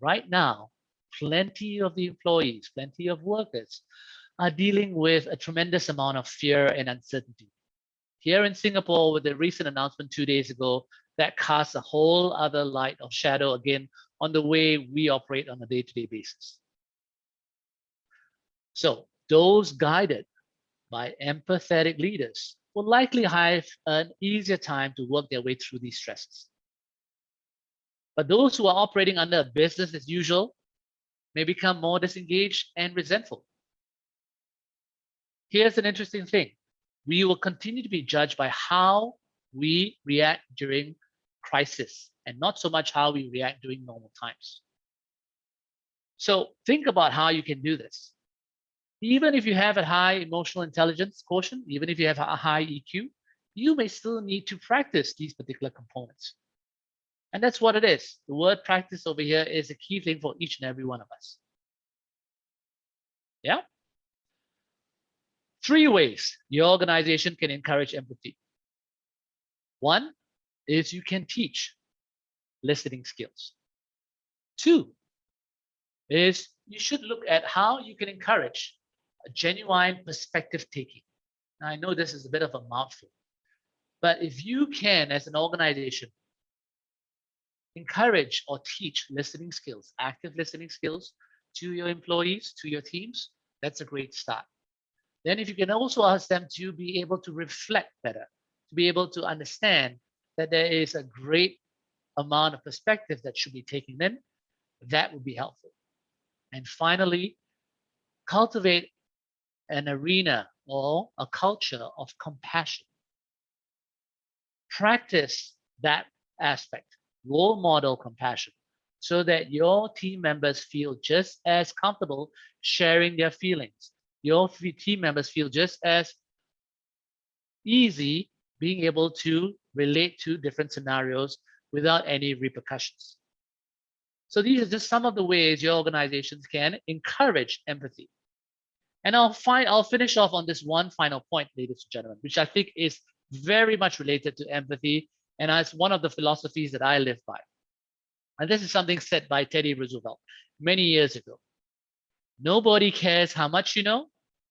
Right now, plenty of the employees, plenty of workers are dealing with a tremendous amount of fear and uncertainty. Here in Singapore, with the recent announcement 2 days ago, that casts a whole other light of shadow again on the way we operate on a day-to-day basis. So those guided by empathetic leaders will likely have an easier time to work their way through these stresses. But those who are operating under business as usual may become more disengaged and resentful. Here's an interesting thing. We will continue to be judged by how we react during crisis and not so much how we react during normal times. So think about how you can do this. Even if you have a high emotional intelligence quotient, even if you have a high EQ, you may still need to practice these particular components. And that's what it is. The word practice over here is a key thing for each and every one of us. Yeah? 3 ways your organization can encourage empathy. 1 is you can teach listening skills. 2 is you should look at how you can encourage a genuine perspective taking. Now, I know this is a bit of a mouthful, but if you can, as an organization, encourage or teach listening skills, active listening skills to your employees, to your teams, that's a great start. Then if you can also ask them to be able to reflect better, to be able to understand that there is a great amount of perspective that should be taken in, that would be helpful. And finally, cultivate an arena or a culture of compassion. Practice that aspect, role model compassion, so that your team members feel just as comfortable sharing their feelings. Your team members feel just as easy being able to relate to different scenarios without any repercussions. So these are just some of the ways your organizations can encourage empathy. And I'll finish off on this one final point, ladies and gentlemen, which I think is very much related to empathy, and it's one of the philosophies that I live by. And this is something said by Teddy Roosevelt many years ago. Nobody cares how much you know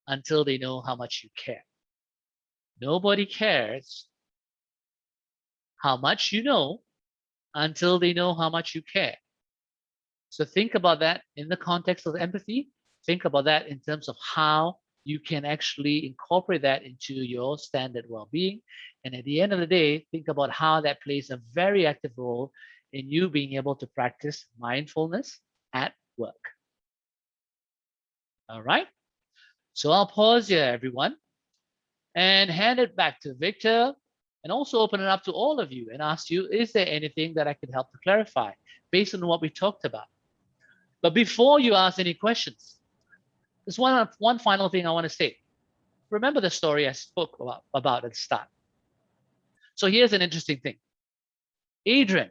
until they know how much you care. Nobody cares how much you know until they know how much you care. So think about that in the context of empathy. Think about that in terms of how you can actually incorporate that into your standard well-being. And at the end of the day, think about how that plays a very active role in you being able to practice mindfulness at work. All right. So I'll pause here, everyone, and hand it back to Victor, and also open it up to all of you and ask you, is there anything that I could help to clarify based on what we talked about? But before you ask any questions, there's one final thing I want to say. Remember the story I spoke about at the start. So here's an interesting thing. Adrian,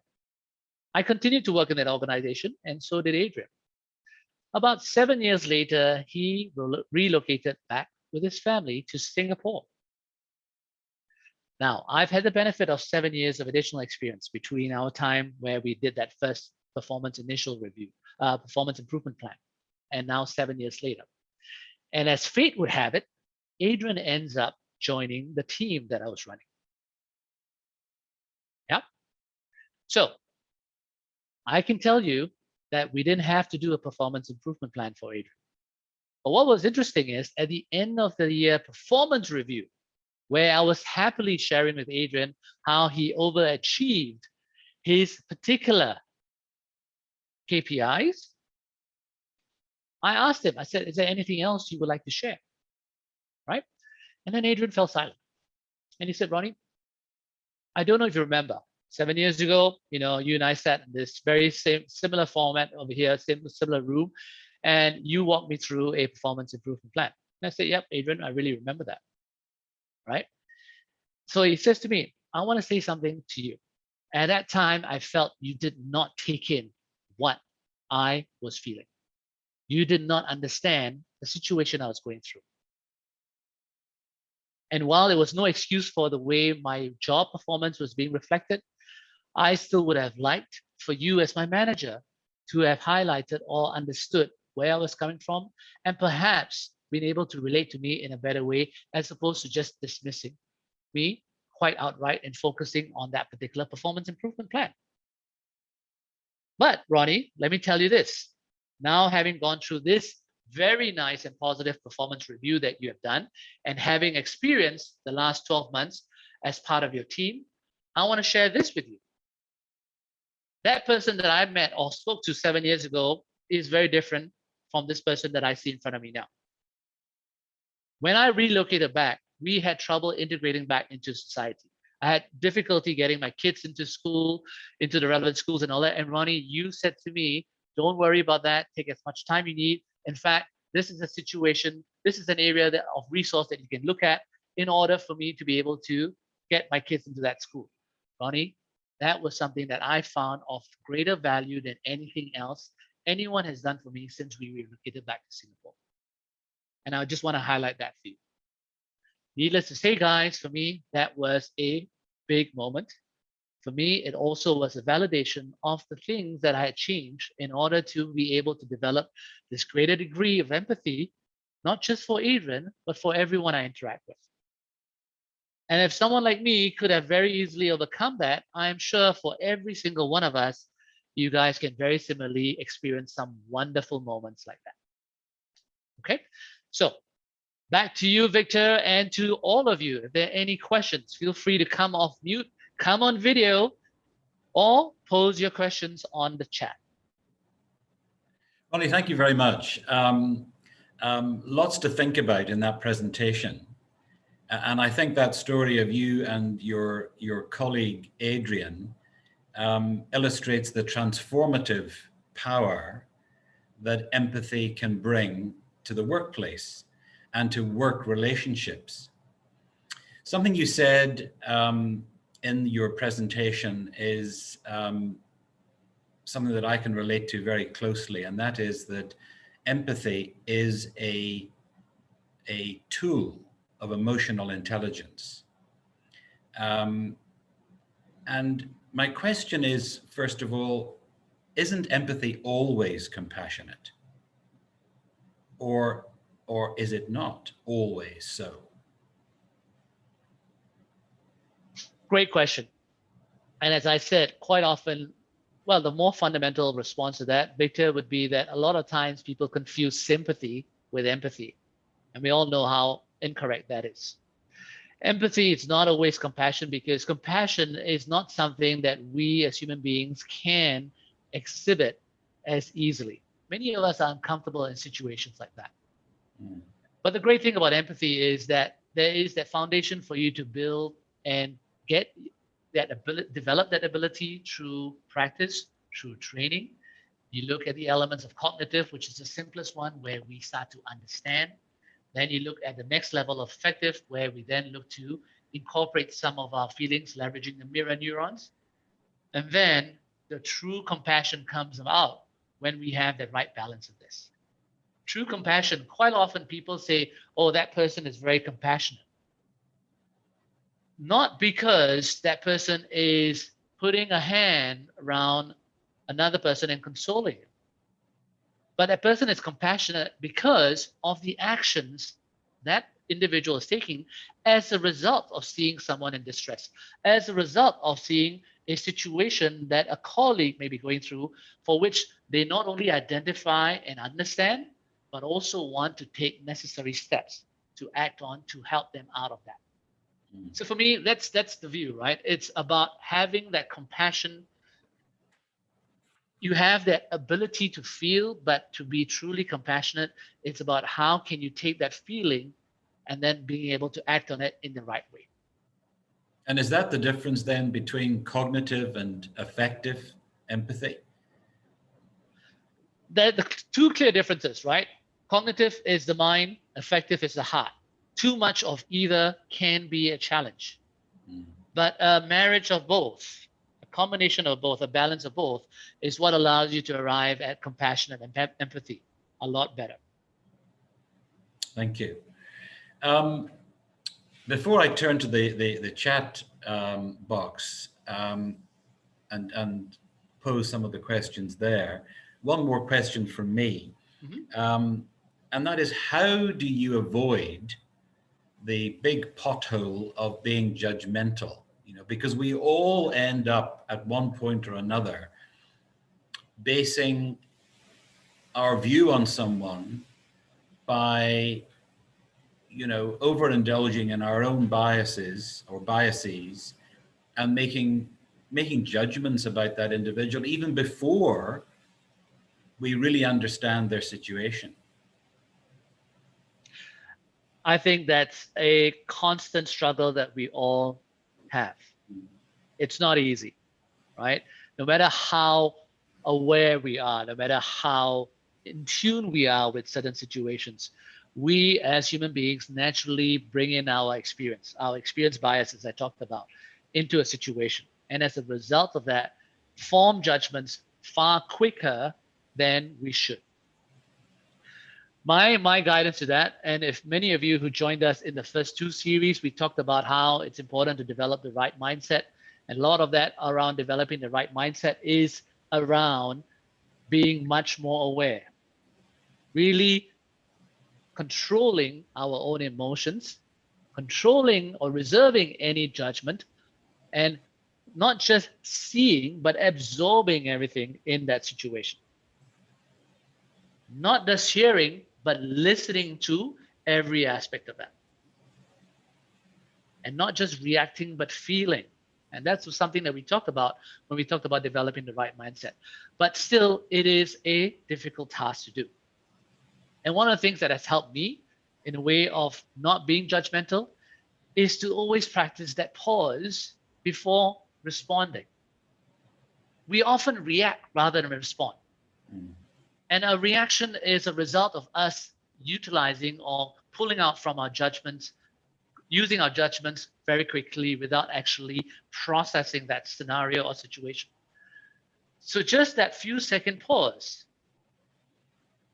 I continued to work in that organization, and so did Adrian. About 7 years later, he relocated back with his family to Singapore. Now, I've had the benefit of 7 years of additional experience between our time where we did that first performance initial review, performance improvement plan, and now 7 years later. And as fate would have it, Adrian ends up joining the team that I was running. Yeah. So I can tell you that we didn't have to do a performance improvement plan for Adrian. But what was interesting is at the end of the year performance review, where I was happily sharing with Adrian how he overachieved his particular KPIs, I asked him, I said, is there anything else you would like to share? Right? And then Adrian fell silent. And he said, Ronnie, I don't know if you remember, 7 years ago, you and I sat in this very similar format over here, similar room, and you walked me through a performance improvement plan. And I said, yep, Adrian, I really remember that. Right? So he says to me, I want to say something to you. At that time, I felt you did not take in what I was feeling. You did not understand the situation I was going through. And while there was no excuse for the way my job performance was being reflected, I still would have liked for you as my manager to have highlighted or understood where I was coming from and perhaps been able to relate to me in a better way as opposed to just dismissing me quite outright and focusing on that particular performance improvement plan. But Ronnie, let me tell you this. Now, having gone through this very nice and positive performance review that you have done and having experienced the last 12 months as part of your team, I want to share this with you. That person that I met or spoke to 7 years ago is very different from this person that I see in front of me now. When I relocated back, we had trouble integrating back into society. I had difficulty getting my kids into school, into the relevant schools and all that. And Ronnie, you said to me, don't worry about that. Take as much time you need. In fact, this is a situation, this is an area of resource that you can look at in order for me to be able to get my kids into that school. Ronnie, that was something that I found of greater value than anything else anyone has done for me since we relocated back to Singapore. And I just want to highlight that for you. Needless to say, guys, for me, that was a big moment. For me, it also was a validation of the things that I had changed in order to be able to develop this greater degree of empathy, not just for Adrian, but for everyone I interact with. And if someone like me could have very easily overcome that, I'm sure for every single one of us, you guys can very similarly experience some wonderful moments like that. Okay, so back to you, Victor, and to all of you. If there are any questions, feel free to come off mute, come on video, or pose your questions on the chat. Ronnie, thank you very much. Lots to think about in that presentation. And I think that story of you and your colleague, Adrian, illustrates the transformative power that empathy can bring to the workplace and to work relationships. Something you said in your presentation is something that I can relate to very closely, and that is that empathy is a tool of emotional intelligence. And my question is, first of all, isn't empathy always compassionate? or is it not always so? Great question. And as I said, quite often, well, the more fundamental response to that, Victor, would be that a lot of times people confuse sympathy with empathy. And we all know how incorrect that is. Empathy is not always compassion, because compassion is not something that we as human beings can exhibit as easily. Many of us are uncomfortable in situations like that. Mm. But the great thing about empathy is that there is that foundation for you to build and get that ability, develop that ability through practice, through training. You look at the elements of cognitive, which is the simplest one, where we start to understand. Then you look at the next level of affective, where we then look to incorporate some of our feelings, leveraging the mirror neurons. And then the true compassion comes out when we have the right balance of this. True compassion, quite often people say, oh, that person is very compassionate. Not because that person is putting a hand around another person and consoling him, but that person is compassionate because of the actions that individual is taking as a result of seeing someone in distress, as a result of seeing a situation that a colleague may be going through, for which they not only identify and understand, but also want to take necessary steps to act on to help them out of that. So for me, that's the view, right? It's about having that compassion. You have that ability to feel, but to be truly compassionate, it's about how can you take that feeling and then being able to act on it in the right way. And is that the difference then between cognitive and affective empathy? The two clear differences, right? Cognitive is the mind, affective is the heart. Too much of either can be a challenge. But a marriage of both, a combination of both, a balance of both, is what allows you to arrive at compassion and empathy a lot better. Thank you. Before I turn to the chat box and pose some of the questions there, one more question from me. Mm-hmm. And that is, how do you avoid the big pothole of being judgmental? You know, because we all end up at one point or another basing our view on someone by, you know, overindulging in our own biases and making judgments about that individual even before we really understand their situation. I think that's a constant struggle that we all have. It's not easy, right? No matter how aware we are, no matter how in tune we are with certain situations, we as human beings naturally bring in our experience biases I talked about into a situation. And as a result of that, form judgments far quicker than we should. My guidance to that, and if many of you who joined us in the first two series, we talked about how it's important to develop the right mindset. And a lot of that around developing the right mindset is around being much more aware, really controlling our own emotions, controlling or reserving any judgment, and not just seeing, but absorbing everything in that situation. Not just hearing, but listening to every aspect of that. And not just reacting, but feeling. And that's something that we talked about when we talked about developing the right mindset. But still, it is a difficult task to do. And one of the things that has helped me in a way of not being judgmental is to always practice that pause before responding. We often react rather than respond. And a reaction is a result of us utilizing or pulling out from our judgments, using our judgments very quickly without actually processing that scenario or situation. So just that few second pause,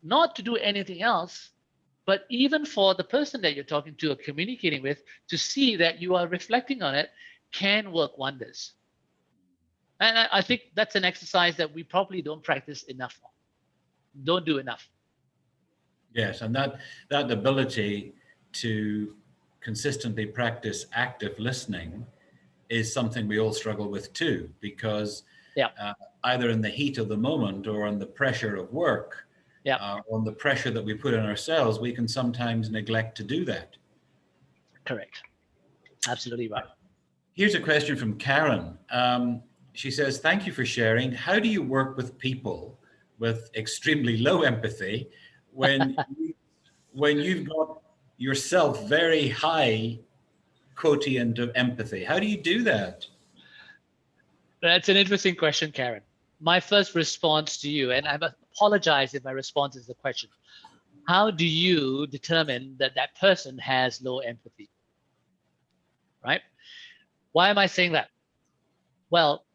not to do anything else, but even for the person that you're talking to or communicating with, to see that you are reflecting on it, can work wonders. And I think that's an exercise that we probably don't practice enough on. Don't do enough. Yes, and that ability to consistently practice active listening is something we all struggle with too, because Yeah, uh, either in the heat of the moment or on the pressure of work, yeah, on the pressure that we put on ourselves, we can sometimes neglect to do that. correct. Absolutely right. Here's a question from Karen. She says, "Thank you for sharing. How do you work with people with extremely low empathy when you've got yourself very high quotient of empathy? How do you do that?" That's an interesting question, Karen. My first response to you, and I apologize if my response is the question. How do you determine that that person has low empathy, right? Why am I saying that? Well,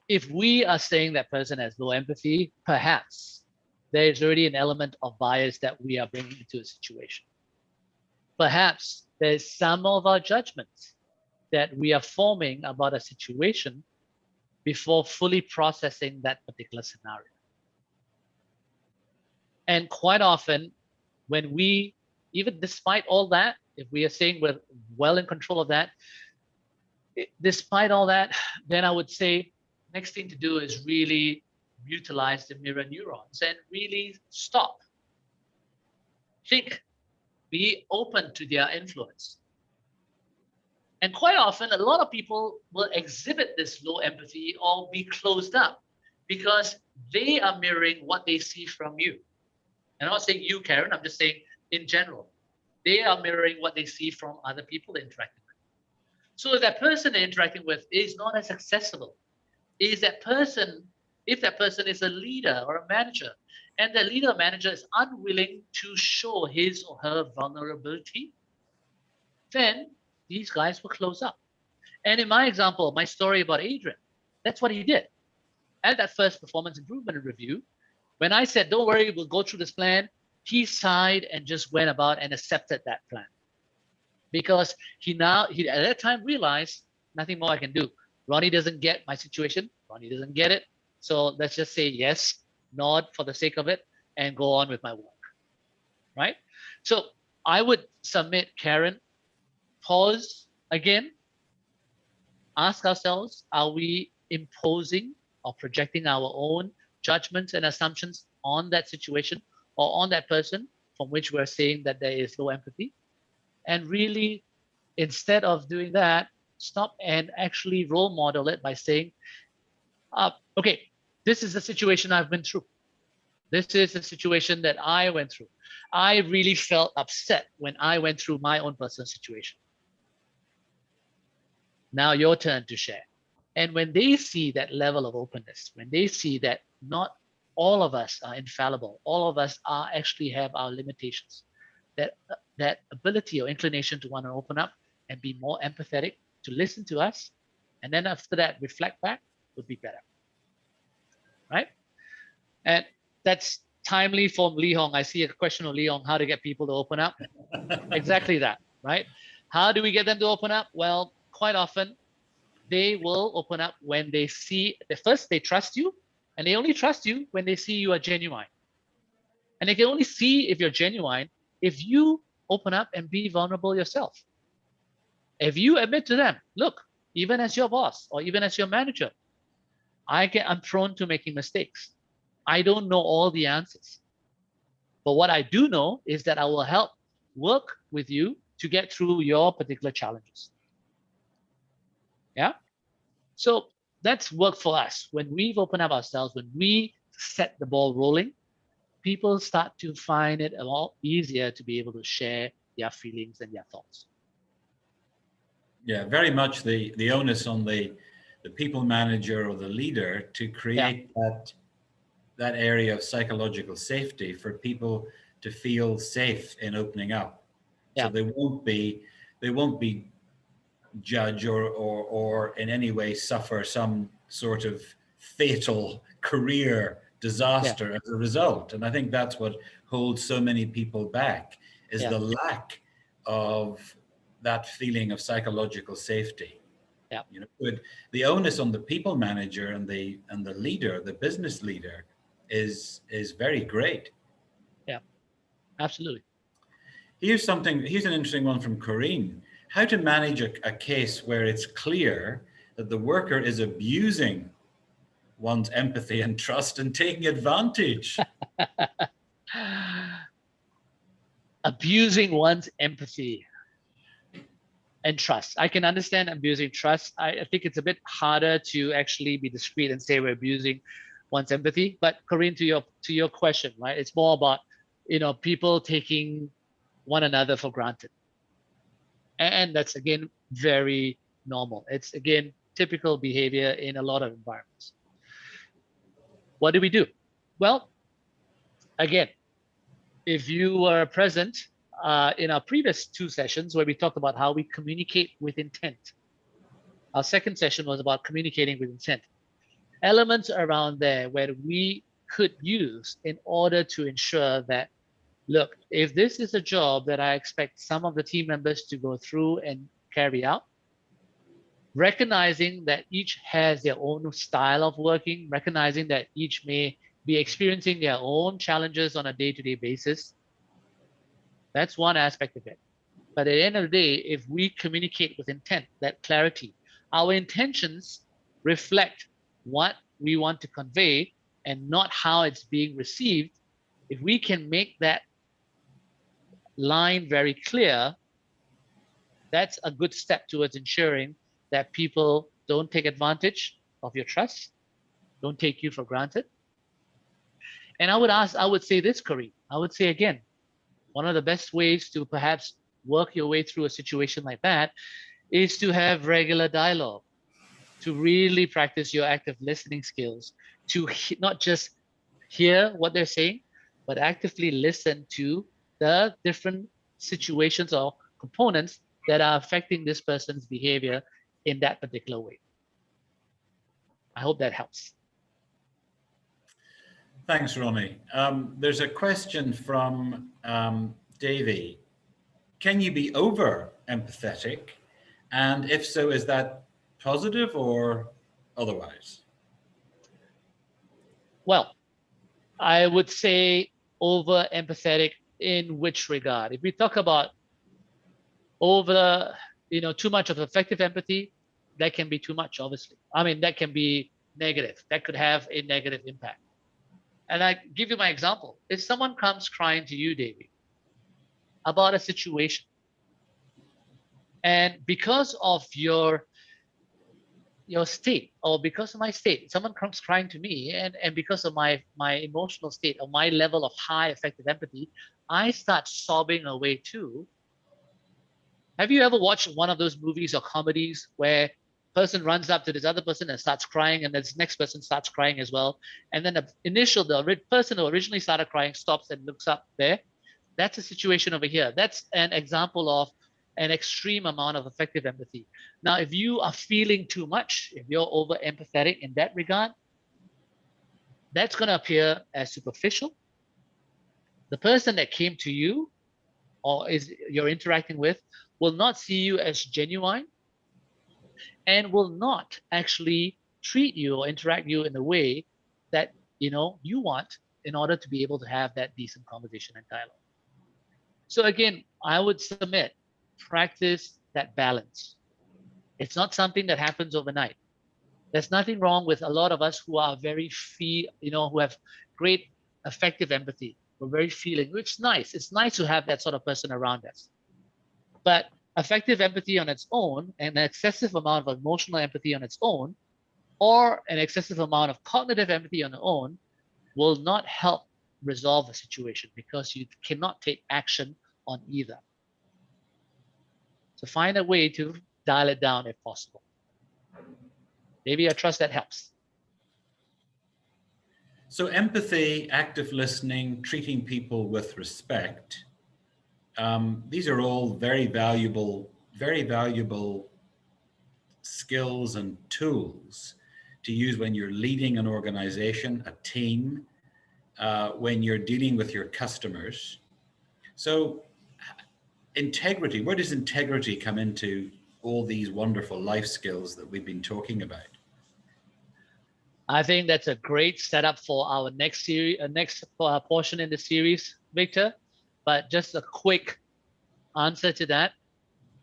if we are saying that person has low empathy, perhaps there is already an element of bias that we are bringing into a situation. Perhaps there's some of our judgments that we are forming about a situation before fully processing that particular scenario. And quite often, when we, even despite all that, if we are saying we're well in control of that, despite all that, then I would say next thing to do is really utilize the mirror neurons and really stop, think, be open to their influence. And quite often, a lot of people will exhibit this low empathy or be closed up because they are mirroring what they see from you. And I'm not saying you, Karen, I'm just saying in general. They are mirroring what they see from other people they're interacting with. So if that person they're interacting with is not as accessible, is that person, if that person is a leader or a manager, and the leader or manager is unwilling to show his or her vulnerability, then these guys will close up. And in my example, my story about Adrian, that's what he did. At that first performance improvement review, when I said, don't worry, we'll go through this plan, he sighed and just went about and accepted that plan. Because he at that time realized nothing more I can do. Ronnie doesn't get my situation. Ronnie doesn't get it. So let's just say yes, nod for the sake of it, and go on with my work. Right? So I would submit, Karen, pause again, ask ourselves, are we imposing or projecting our own judgments and assumptions on that situation or on that person from which we're saying that there is low empathy? And really, instead of doing that, stop and actually role model it by saying, okay, this is the situation I've been through. This is the situation that I went through. I really felt upset when I went through my own personal situation. Now your turn to share. And when they see that level of openness, when they see that not all of us are infallible, all of us are actually have our limitations, that ability or inclination to want to open up and be more empathetic, to listen to us, and then after that reflect back would be better, right? And that's timely from Lee Hong. I see a question of Lee Hong, how to get people to open up. Exactly that, right? How do we get them to open up? Well, quite often they will open up when they see, first they trust you, and they only trust you when they see you are genuine. And they can only see if you're genuine if you open up and be vulnerable yourself. If you admit to them, look, even as your boss or even as your manager, I'm prone to making mistakes. I don't know all the answers. But what I do know is that I will help work with you to get through your particular challenges. Yeah. So that's work for us. When we've opened up ourselves, when we set the ball rolling, people start to find it a lot easier to be able to share their feelings and their thoughts. Yeah, very much the onus on the people manager or the leader to create that area of psychological safety for people to feel safe in opening up. So Yeah. they won't be judge or in any way suffer some sort of fatal career Yeah. disaster as a result. And I think that's what holds so many people back is Yeah. the lack of that feeling of psychological safety. Yeah. You know, the onus on the people manager and the leader, the business leader, is very great. Yeah. Absolutely. Here's an interesting one from Corinne. How to manage a case where it's clear that the worker is abusing one's empathy and trust and taking advantage. Abusing one's empathy and trust. I can understand abusing trust. I think it's a bit harder to actually be discreet and say we're abusing one's empathy. But Corinne, to your question, right? It's more about, people taking one another for granted. And that's, again, very normal. It's, again, typical behavior in a lot of environments. What do we do? Well, again, if you were present in our previous 2 sessions where we talked about how we communicate with intent, our second session was about communicating with intent. Elements around there where we could use in order to ensure that, look, if this is a job that I expect some of the team members to go through and carry out, recognizing that each has their own style of working, recognizing that each may be experiencing their own challenges on a day-to-day basis. That's one aspect of it. But at the end of the day, if we communicate with intent, that clarity, our intentions reflect what we want to convey and not how it's being received. If we can make that line very clear, that's a good step towards ensuring that people don't take advantage of your trust, don't take you for granted. And I would say this, Corey, I would say again, one of the best ways to perhaps work your way through a situation like that is to have regular dialogue, to really practice your active listening skills, to not just hear what they're saying, but actively listen to the different situations or components that are affecting this person's behavior in that particular way. I hope that helps. Thanks, Ronnie. There's a question from Davey. Can you be over empathetic? And if so, is that positive or otherwise? Well, I would say over empathetic in which regard? If we talk about over, too much of effective empathy, that can be too much, obviously. I mean, that can be negative. That could have a negative impact. And I give you my example. If someone comes crying to you, Davey, about a situation, and because of your state, or because of my state, someone comes crying to me, and because of my emotional state or my level of high effective empathy, I start sobbing away too. Have you ever watched one of those movies or comedies where person runs up to this other person and starts crying, and this next person starts crying as well, and then the person who originally started crying stops and looks up there? That's a situation over here. That's an example of an extreme amount of effective empathy. Now, if you are feeling too much, if you're over empathetic in that regard, that's going to appear as superficial. The person that came to you or you're interacting with will not see you as genuine and will not actually treat you or interact you in the way that you want in order to be able to have that decent conversation and dialogue. So again, I would submit, practice that balance. It's not something that happens overnight. There's nothing wrong with a lot of us who are who have great effective empathy. We're very feeling, which is nice. It's nice to have that sort of person around us. But effective empathy on its own, and an excessive amount of emotional empathy on its own, or an excessive amount of cognitive empathy on its own, will not help resolve a situation because you cannot take action on either. So find a way to dial it down if possible. Maybe I trust that helps. So empathy, active listening, treating people with respect, these are all very valuable skills and tools to use when you're leading an organization, a team, when you're dealing with your customers. So integrity, where does integrity come into all these wonderful life skills that we've been talking about? I think that's a great setup for our next series, next portion in the series, Victor. But just a quick answer to that,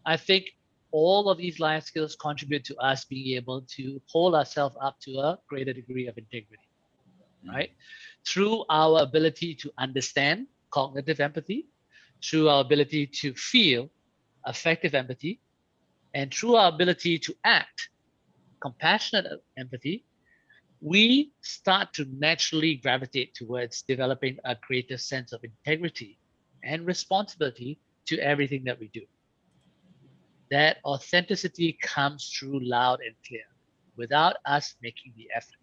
I think all of these life skills contribute to us being able to hold ourselves up to a greater degree of integrity, right? Through our ability to understand cognitive empathy, through our ability to feel affective empathy, and through our ability to act compassionate empathy, we start to naturally gravitate towards developing a greater sense of integrity and responsibility to everything that we do. That authenticity comes through loud and clear without us making the effort.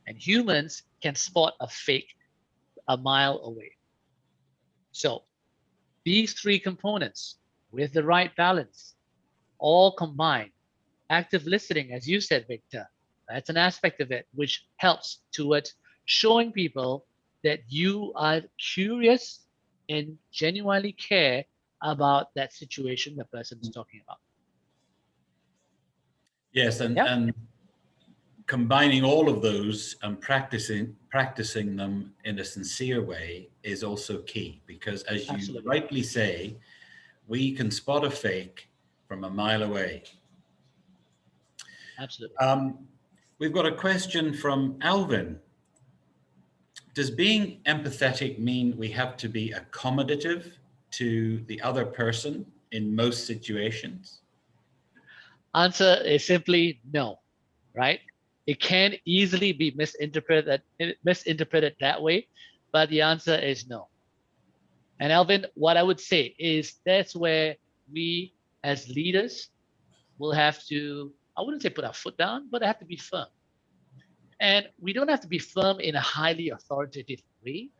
And humans can spot a fake a mile away. So these three components with the right balance, all combined, active listening, as you said, Victor, that's an aspect of it which helps towards showing people that you are curious and genuinely care about that situation the person is talking about. Yes, and combining all of those and practicing them in a sincere way is also key, because as you Absolutely. rightly say, we can spot a fake from a mile away. Absolutely. We've got a question from Alvin. Does being empathetic mean we have to be accommodative to the other person in most situations? Answer is simply no, right? It can easily be misinterpreted that way, but the answer is no. And Alvin, what I would say is that's where we as leaders will have to, I wouldn't say put our foot down, but I have to be firm. And we don't have to be firm in a highly authoritative way.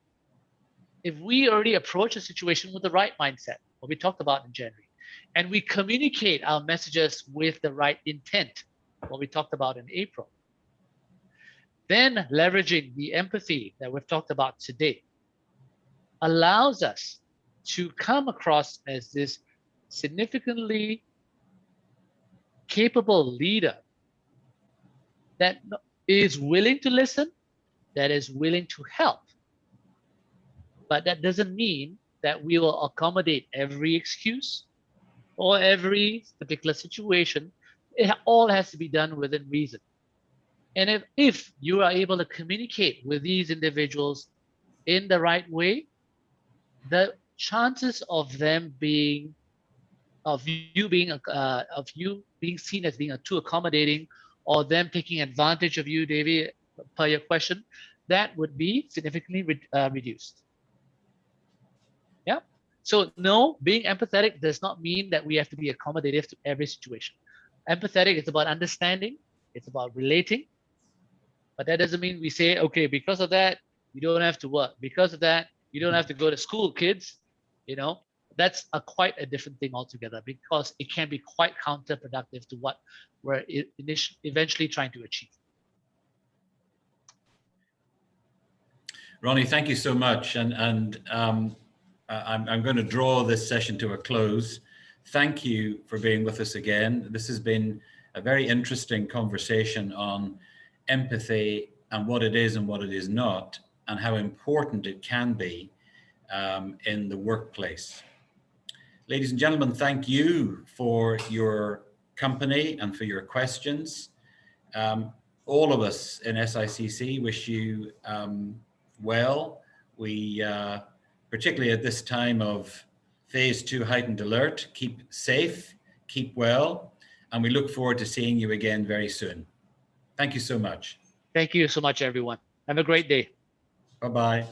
If we already approach a situation with the right mindset, what we talked about in January, and we communicate our messages with the right intent, what we talked about in April, then leveraging the empathy that we've talked about today allows us to come across as this significantly capable leader that is willing to listen, that is willing to help. But that doesn't mean that we will accommodate every excuse or every particular situation. It all has to be done within reason. And if you are able to communicate with these individuals in the right way, the chances of them being of you being seen as being too accommodating, or them taking advantage of you, Davey, per your question, that would be significantly reduced. Yeah. So no, being empathetic does not mean that we have to be accommodative to every situation. Empathetic is about understanding, it's about relating, but that doesn't mean we say, okay, because of that, you don't have to work. Because of that, you don't have to go to school, kids. You know, that's quite a different thing altogether, because it can be quite counterproductive to what we're eventually trying to achieve. Ronnie, thank you so much. And I'm going to draw this session to a close. Thank you for being with us again. This has been a very interesting conversation on empathy and what it is and what it is not, and how important it can be in the workplace. Ladies and gentlemen, thank you for your company and for your questions. All of us in SICC wish you well. We, particularly at this time of phase 2 heightened alert, keep safe, keep well, and we look forward to seeing you again very soon. Thank you so much. Thank you so much, everyone. Have a great day. Bye-bye.